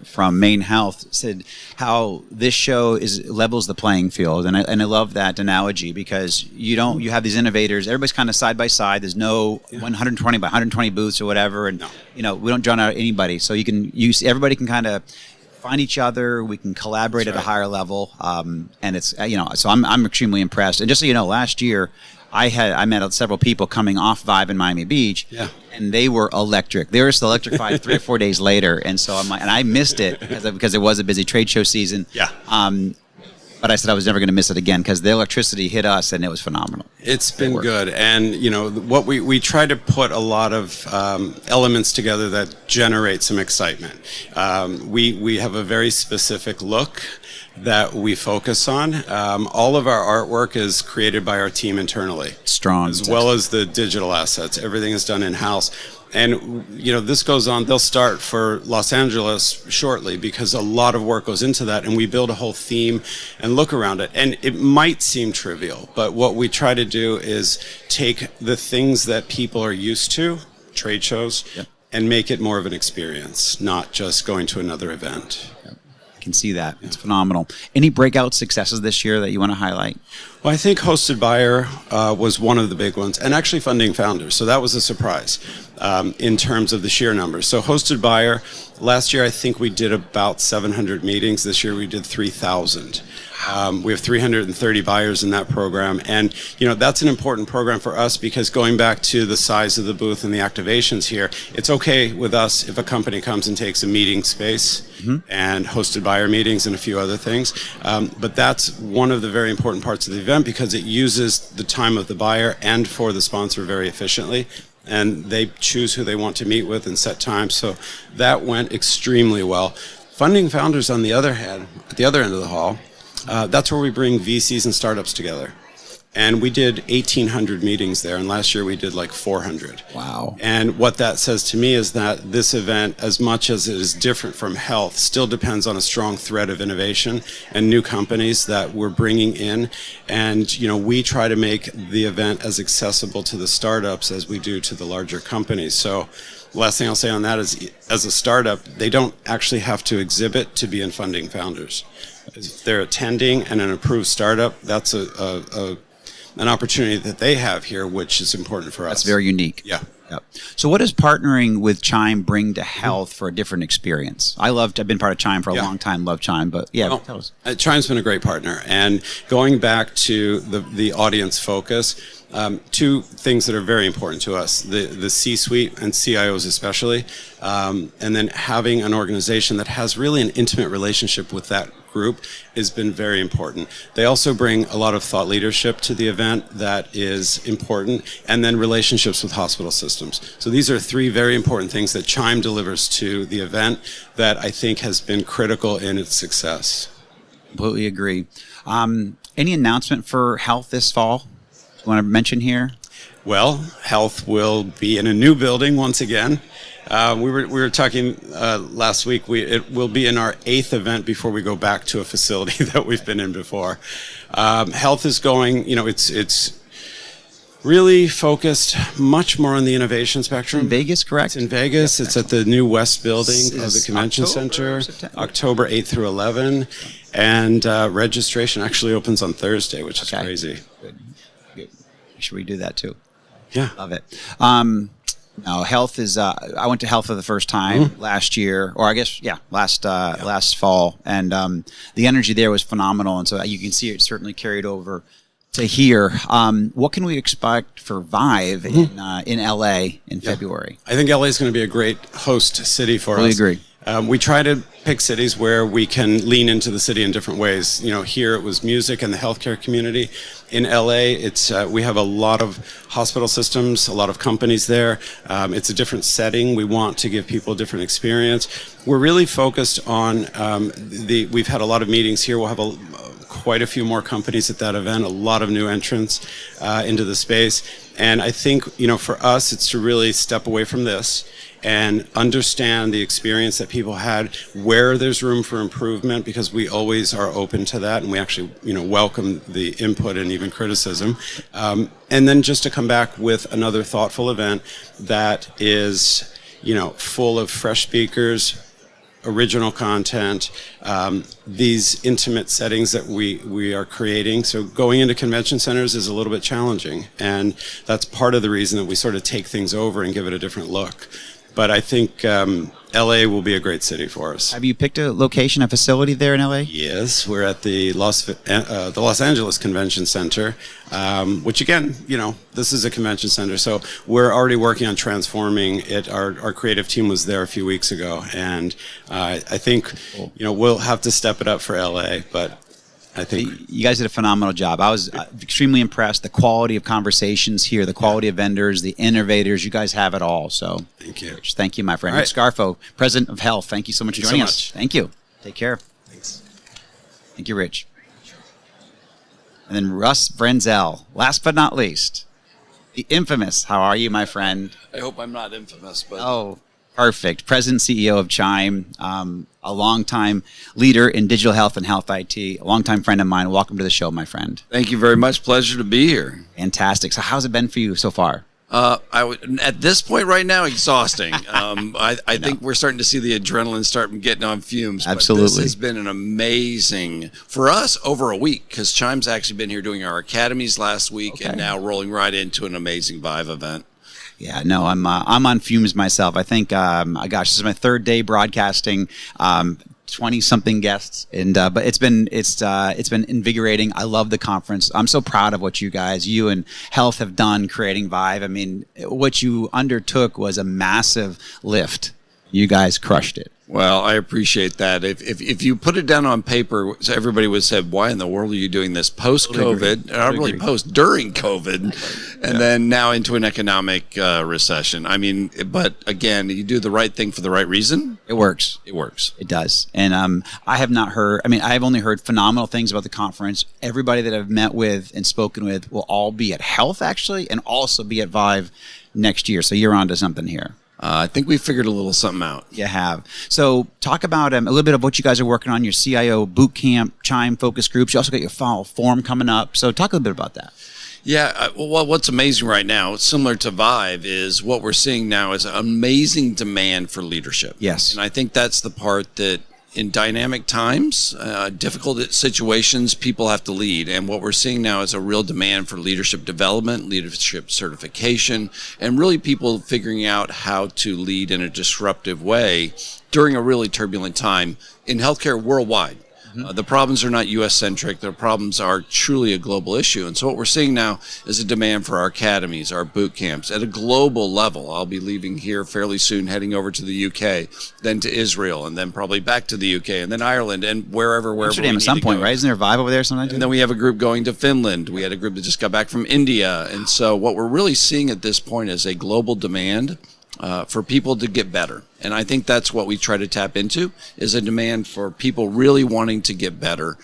from MaineHealth, said how this show levels the playing field, and I love that analogy because you have these innovators. Everybody's kind of side by side. There's no 120 by 120 booths or whatever, and we don't drown out anybody. So everybody can kind of find each other. We can collaborate at a higher level, and it's So I'm extremely impressed. And just so you know, last year I met several people coming off ViVE in Miami Beach, and they were electric. They were still electrified 3 or 4 days later, and so and I missed it because it was a busy trade show season. Yeah. But I said I was never going to miss it again because the electricity hit us and it was phenomenal. It's been good. And, what we try to put a lot of elements together that generate some excitement. We have a very specific look that we focus on. All of our artwork is created by our team internally. Strong. As well as the digital assets. Everything is done in-house. And, this goes on. They'll start for Los Angeles shortly because a lot of work goes into that, and we build a whole theme and look around it. And it might seem trivial, but what we try to do is take the things that people are used to, trade shows, and make it more of an experience, not just going to another event. can see that. It's phenomenal. Any breakout successes this year that you want to highlight? Well, I think hosted buyer was one of the big ones, and actually funding founders. So that was a surprise in terms of the sheer numbers. So hosted buyer, last year I think we did about 700 meetings. This year we did 3,000. We have 330 buyers in that program, and that's an important program for us because going back to the size of the booth and the activations here, it's okay with us if a company comes and takes a meeting space and hosted buyer meetings and a few other things. But that's one of the very important parts of the event because it uses the time of the buyer and for the sponsor very efficiently. And they choose who they want to meet with and set times. So that went extremely well. Funding founders, on the other hand, at the other end of the hall, that's where we bring VCs and startups together. And we did 1,800 meetings there, and last year we did like 400. Wow. And what that says to me is that this event, as much as it is different from health, still depends on a strong thread of innovation and new companies that we're bringing in. And, we try to make the event as accessible to the startups as we do to the larger companies. So the last thing I'll say on that is, as a startup, they don't actually have to exhibit to be in funding founders. If they're attending and an approved startup, that's an opportunity that they have here, which is important for us. That's very unique. Yeah. Yep. So what does partnering with CHIME bring to health for a different experience? I've been part of CHIME for a long time, love CHIME, but tell us. CHIME's been a great partner. And going back to the audience focus, two things that are very important to us, the C-suite and CIOs especially, and then having an organization that has really an intimate relationship with that group has been very important. They also bring a lot of thought leadership to the event that is important, and then relationships with hospital systems. So these are three very important things that CHIME delivers to the event that I think has been critical in its success. Completely agree. Any announcement for health this fall you want to mention here? Well, health will be in a new building once again. We were talking last week. It will be in our 8th event before we go back to a facility that we've been in before. Health is going. It's really focused much more on the innovation spectrum. In Vegas, correct? It's in Vegas. It's at the new West building of the convention center. October 8th through 11, and registration actually opens on Thursday, which is crazy. Good. Should we do that too? Yeah, love it. No, health is. I went to health for the first time last year, or I guess, last fall, and the energy there was phenomenal, and so you can see it certainly carried over to here. What can we expect for ViVE in LA in February? I think LA is going to be a great host city for us. Agree. We try to pick cities where we can lean into the city in different ways. Here it was music and the healthcare community. In LA, it's we have a lot of hospital systems, a lot of companies there. It's a different setting. We want to give people a different experience. We're really focused on we've had a lot of meetings here. We'll have quite a few more companies at that event, a lot of new entrants into the space. And I think, for us, it's to really step away from this and understand the experience that people had, where there's room for improvement, because we always are open to that, and we actually, welcome the input and even criticism. And then just to come back with another thoughtful event that is, full of fresh speakers, original content, these intimate settings that we are creating. So going into convention centers is a little bit challenging, and that's part of the reason that we sort of take things over and give it a different look. But I think LA will be a great city for us. Have you picked a location, a facility there in LA? Yes, we're at the Los Angeles Convention Center, which again, this is a convention center, so we're already working on transforming it. Our creative team was there a few weeks ago, and I think we'll have to step it up for LA, but I think you guys did a phenomenal job. I was extremely impressed. The quality of conversations here, the quality of vendors, the innovators, you guys have it all. So thank you. Rich, thank you, my friend. Right. Rich Scarfo, President of Health. Thank you so much for joining us. Thank you. Take care. Thanks. Thank you, Rich. And then Russ Branzell, last but not least, the infamous. How are you, my friend? I hope I'm not infamous, but oh, perfect. President CEO of CHIME, a longtime leader in digital health and health IT, a longtime friend of mine. Welcome to the show, my friend. Thank you very much. Pleasure to be here. Fantastic. So how's it been for you so far? At this point right now, exhausting. I think we're starting to see the adrenaline start getting on fumes. Absolutely. But this has been an amazing, for us, over a week, because CHIME's actually been here doing our academies last week and now rolling right into an amazing ViVE event. Yeah, no, I'm on fumes myself. I think, gosh, this is my third day broadcasting. 20-something guests, and but it's been invigorating. I love the conference. I'm so proud of what you and Health have done creating ViVE. I mean, what you undertook was a massive lift. You guys crushed it. Well, I appreciate that. If you put it down on paper, so everybody would say, "Why in the world are you doing this post-COVID?" Not really post, during COVID, and then now into an economic recession. I mean, but again, you do the right thing for the right reason. It works. It works. It does. And I have not heard. I mean, I have only heard phenomenal things about the conference. Everybody that I've met with and spoken with will all be at Health actually, and also be at ViVE next year. So you're onto something here. I think we figured a little something out. You have. So talk about a little bit of what you guys are working on, your CIO boot camp, CHIME focus groups. You also got your fall forum coming up. So talk a little bit about that. Yeah, well, what's amazing right now, similar to ViVE, is what we're seeing now is amazing demand for leadership. Yes. And I think that's the part that in dynamic times, difficult situations, people have to lead. And what we're seeing now is a real demand for leadership development, leadership certification, and really people figuring out how to lead in a disruptive way during a really turbulent time in healthcare worldwide. The problems are not U.S.-centric. The problems are truly a global issue. And so what we're seeing now is a demand for our academies, our boot camps, at a global level. I'll be leaving here fairly soon, heading over to the U.K., then to Israel, and then probably back to the U.K., and then Ireland, and wherever Amsterdam at some point, right? Isn't there a ViVE over there sometimes? And then we have a group going to Finland. We had a group that just got back from India. And so what we're really seeing at this point is a global demand for people to get better. And I think that's what we try to tap into, is a demand for people really wanting to get better.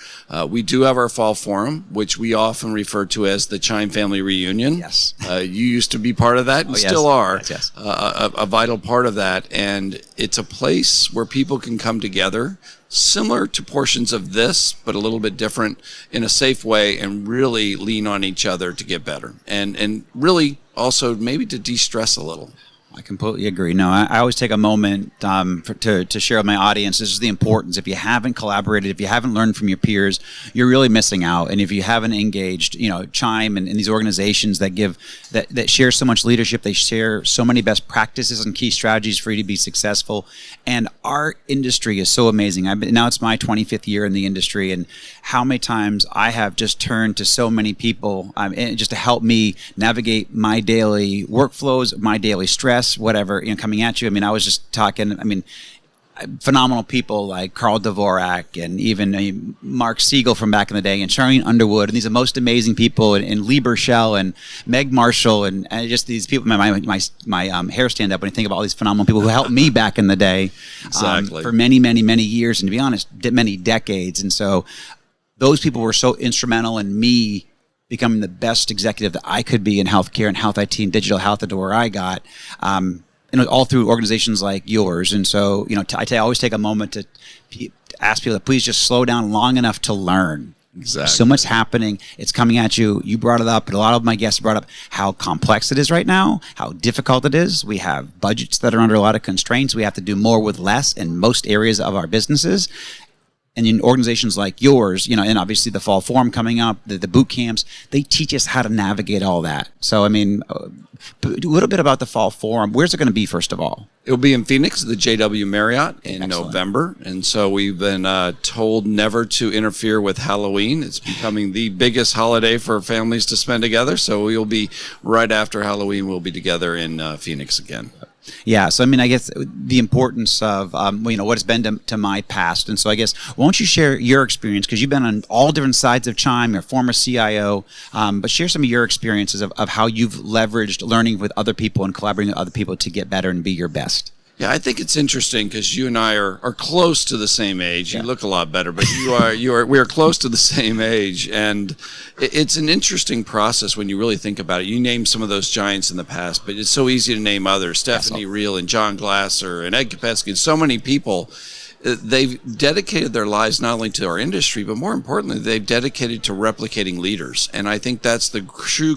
We do have our fall forum, which we often refer to as the CHIME family reunion. Yes. You used to be part of that and still are. Yes. A vital part of that. And it's a place where people can come together, similar to portions of this, but a little bit different, in a safe way, and really lean on each other to get better. And really also maybe to de-stress a little. I completely agree. No, I always take a moment to share with my audience. This is the importance. If you haven't collaborated, if you haven't learned from your peers, you're really missing out. And if you haven't engaged, CHIME and these organizations that share so much leadership, they share so many best practices and key strategies for you to be successful. And our industry is so amazing. Now it's my 25th year in the industry, and how many times I have just turned to so many people just to help me navigate my daily workflows, my daily stress, whatever, coming at you. I mean, I was just talking, phenomenal people like Carl Dvorak and even Mark Siegel from back in the day, and Charlene Underwood, and these are the most amazing people, and Lee Burchell and Meg Marshall, and just these people. My hair stand up when I think about all these phenomenal people who helped me back in the day. Exactly. For many, many, many years, and to be honest, many decades. And so those people were so instrumental in me becoming the best executive that I could be in healthcare and health IT and digital health to where I got, all through organizations like yours. And so, I always take a moment to ask people to please just slow down long enough to learn. Exactly. So much happening. It's coming at you. You brought it up, and a lot of my guests brought up how complex it is right now, how difficult it is. We have budgets that are under a lot of constraints. We have to do more with less in most areas of our businesses. And in organizations like yours, and obviously the fall forum coming up, the boot camps, they teach us how to navigate all that. So, a little bit about the fall forum. Where's it going to be, first of all? It'll be in Phoenix, the JW Marriott, in Excellent. November. And so we've been told never to interfere with Halloween. It's becoming the biggest holiday for families to spend together. So we'll be, right after Halloween, we'll be together in Phoenix again. Yeah, so I guess the importance of what it's been to my past, and so I guess why don't you share your experience, because you've been on all different sides of CHIME, you're a former CIO, but share some of your experiences of how you've leveraged learning with other people and collaborating with other people to get better and be your best. Yeah, I think it's interesting because you and I are close to the same age. You look a lot better, but we are close to the same age, and it's an interesting process when you really think about it. You named some of those giants in the past, but it's so easy to name others: Stephanie Reel and John Glasser and Ed Kopetsky and so many people. they've dedicated their lives not only to our industry, but more importantly, they've dedicated to replicating leaders. And I think that's the true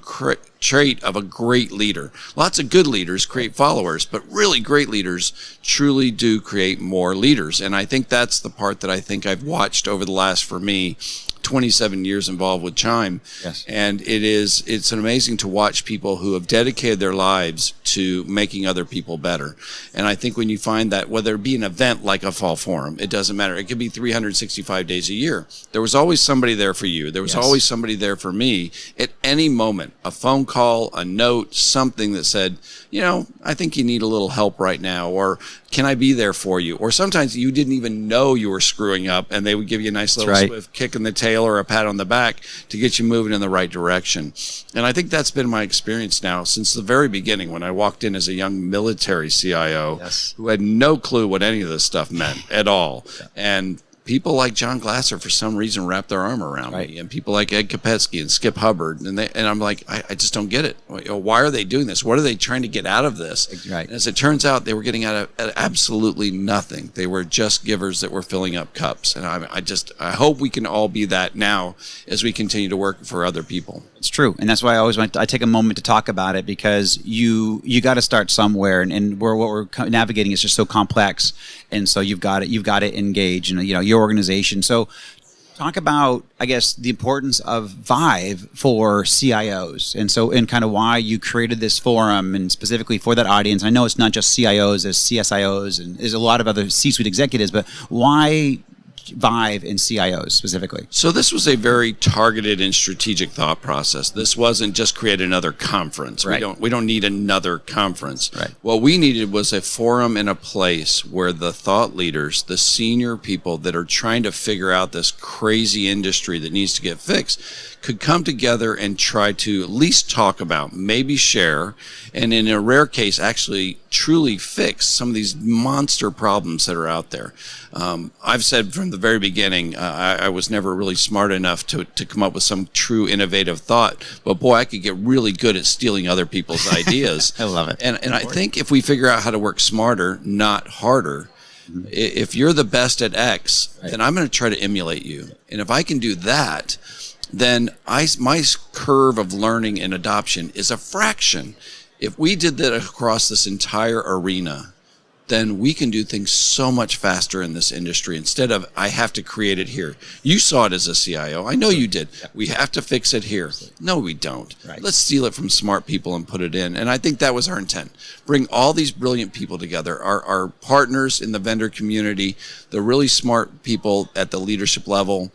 trait of a great leader. Lots of good leaders create followers, but really great leaders truly do create more leaders. And I think that's the part that I think I've watched over the last, for me, 27 years involved with CHIME. Yes. And it's amazing to watch people who have dedicated their lives to making other people better. And I think when you find that, whether it be an event like a fall forum, it doesn't matter. It could be 365 days a year. There was always somebody there for you. There was always somebody there for me at any moment. A phone call, a note, something that said, I think you need a little help right now, or can I be there for you? Or sometimes you didn't even know you were screwing up, and they would give you a nice little swift kick in the tail or a pat on the back to get you moving in the right direction. And I think that's been my experience now since the very beginning when I walked in as a young military CIO who had no clue what any of this stuff meant at all. And people like John Glasser, for some reason, wrapped their arm around me, and people like Ed Kopetsky and Skip Hubbard, and I'm like, I just don't get it. Why are they doing this? What are they trying to get out of this? Right. And as it turns out, they were getting out of absolutely nothing. They were just givers that were filling up cups, and I hope we can all be that now as we continue to work for other people. It's true, and that's why I take a moment to talk about it, because you got to start somewhere, and what we're navigating is just so complex, and so you've got to engage, and your organization. So talk about, I guess, the importance of ViVE for CIOs, and kind of why you created this forum, and specifically for that audience. I know it's not just CIOs, there's CSIOs, and there's a lot of other C-suite executives, but why ViVE and CIOs specifically? So this was a very targeted and strategic thought process. This wasn't just create another conference. Right. We don't need another conference. Right. What we needed was a forum and a place where the thought leaders, the senior people that are trying to figure out this crazy industry that needs to get fixed, could come together and try to at least talk about, maybe share, and in a rare case, actually truly fix some of these monster problems that are out there. I've said from the very beginning, I was never really smart enough to come up with some true innovative thought, but boy, I could get really good at stealing other people's ideas. I love it. And I think if we figure out how to work smarter, not harder, if you're the best at X, then I'm going to try to emulate you. And if I can do that, then my curve of learning and adoption is a fraction. If we did that across this entire arena, then we can do things so much faster in this industry instead of I have to create it here. You saw it as a CIO. I know you did. We have to fix it here. No, we don't. Right. Let's steal it from smart people and put it in. And I think that was our intent. Bring all these brilliant people together, our partners in the vendor community, the really smart people at the leadership level,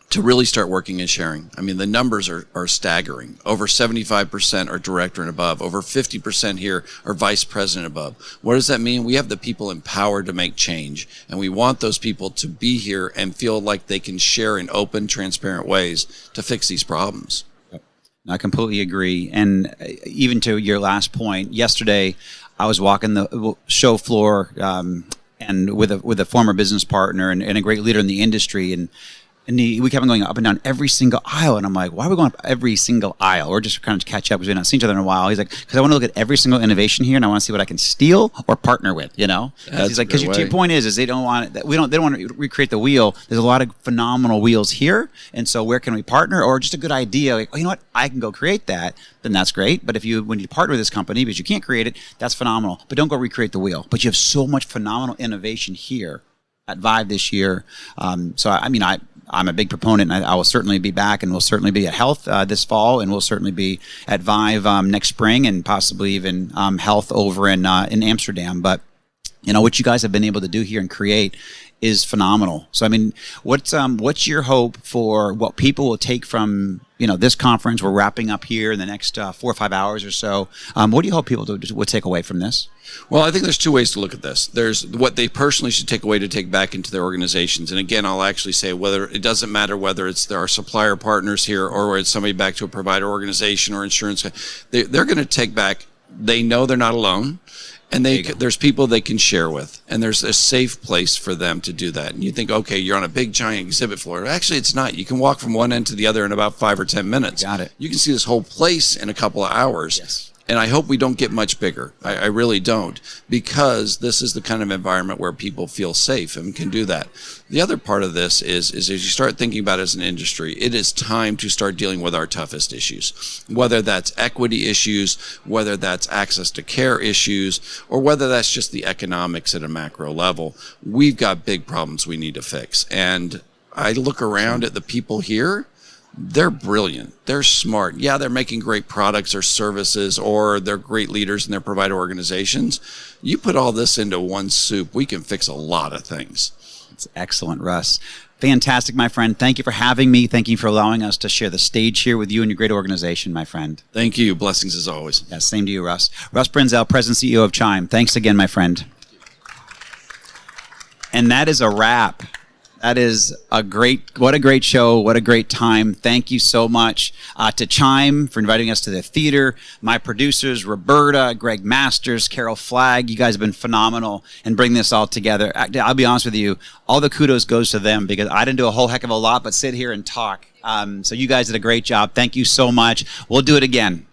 to really start working and sharing. I mean, the numbers are staggering. Over 75% are director and above. Over 50% here are vice president above. What does that mean? We have the people empowered to make change, and we want those people to be here and feel like they can share in open, transparent ways to fix these problems. I completely agree. And even to your last point, yesterday I was walking the show floor and with a former business partner and a great leader in the industry, and we kept on going up and down every single aisle. And I'm like, why are we going up every single aisle? We're just kind of catch up because we've not seen each other in a while. He's like, because I want to look at every single innovation here, and I want to see what I can steal or partner with, He's like, because your point is they don't want it, they don't want to recreate the wheel. There's a lot of phenomenal wheels here. And so where can we partner? Or just a good idea, like, you know what? I can go create that. Then that's great. But when you partner with this company because you can't create it, that's phenomenal. But don't go recreate the wheel. But you have so much phenomenal innovation here at ViVE this year. So, I mean, I'm a big proponent, and I will certainly be back, and we'll certainly be at Health this fall, and we'll certainly be at ViVE next spring, and possibly even Health over in Amsterdam. But what you guys have been able to do here and create is phenomenal. So I mean, what's your hope for what people will take from this conference? We're wrapping up here in the next 4 or 5 hours or so. What do you hope people will take away from this? Well, I think there's two ways to look at this. There's what they personally should take away to take back into their organizations. And again, I'll actually say it doesn't matter whether it's our supplier partners here or it's somebody back to a provider organization or insurance. They're going to take back. They know they're not alone. And there's people they can share with, and there's a safe place for them to do that. And you think, okay, you're on a big, giant exhibit floor. Actually, it's not. You can walk from one end to the other in about 5 or 10 minutes. Got it. You can see this whole place in a couple of hours. Yes. And I hope we don't get much bigger. I really don't, because this is the kind of environment where people feel safe and can do that. The other part of this is as you start thinking about it as an industry, it is time to start dealing with our toughest issues, whether that's equity issues, whether that's access to care issues, or whether that's just the economics at a macro level. We've got big problems we need to fix. And I look around at the people here. They're brilliant. They're smart. Yeah, they're making great products or services, or they're great leaders in their provider organizations. You put all this into one soup, we can fix a lot of things. It's excellent, Russ. Fantastic, my friend. Thank you for having me. Thank you for allowing us to share the stage here with you and your great organization, my friend. Thank you. Blessings as always. Yeah, same to you, Russ. Russ Branzell, President and CEO of CHIME. Thanks again, my friend. And that is a wrap. That is what a great show. What a great time. Thank you so much to CHIME for inviting us to the theater. My producers, Roberta, Greg Masters, Carol Flagg. You guys have been phenomenal in bringing this all together. I'll be honest with you. All the kudos goes to them because I didn't do a whole heck of a lot but sit here and talk. So you guys did a great job. Thank you so much. We'll do it again.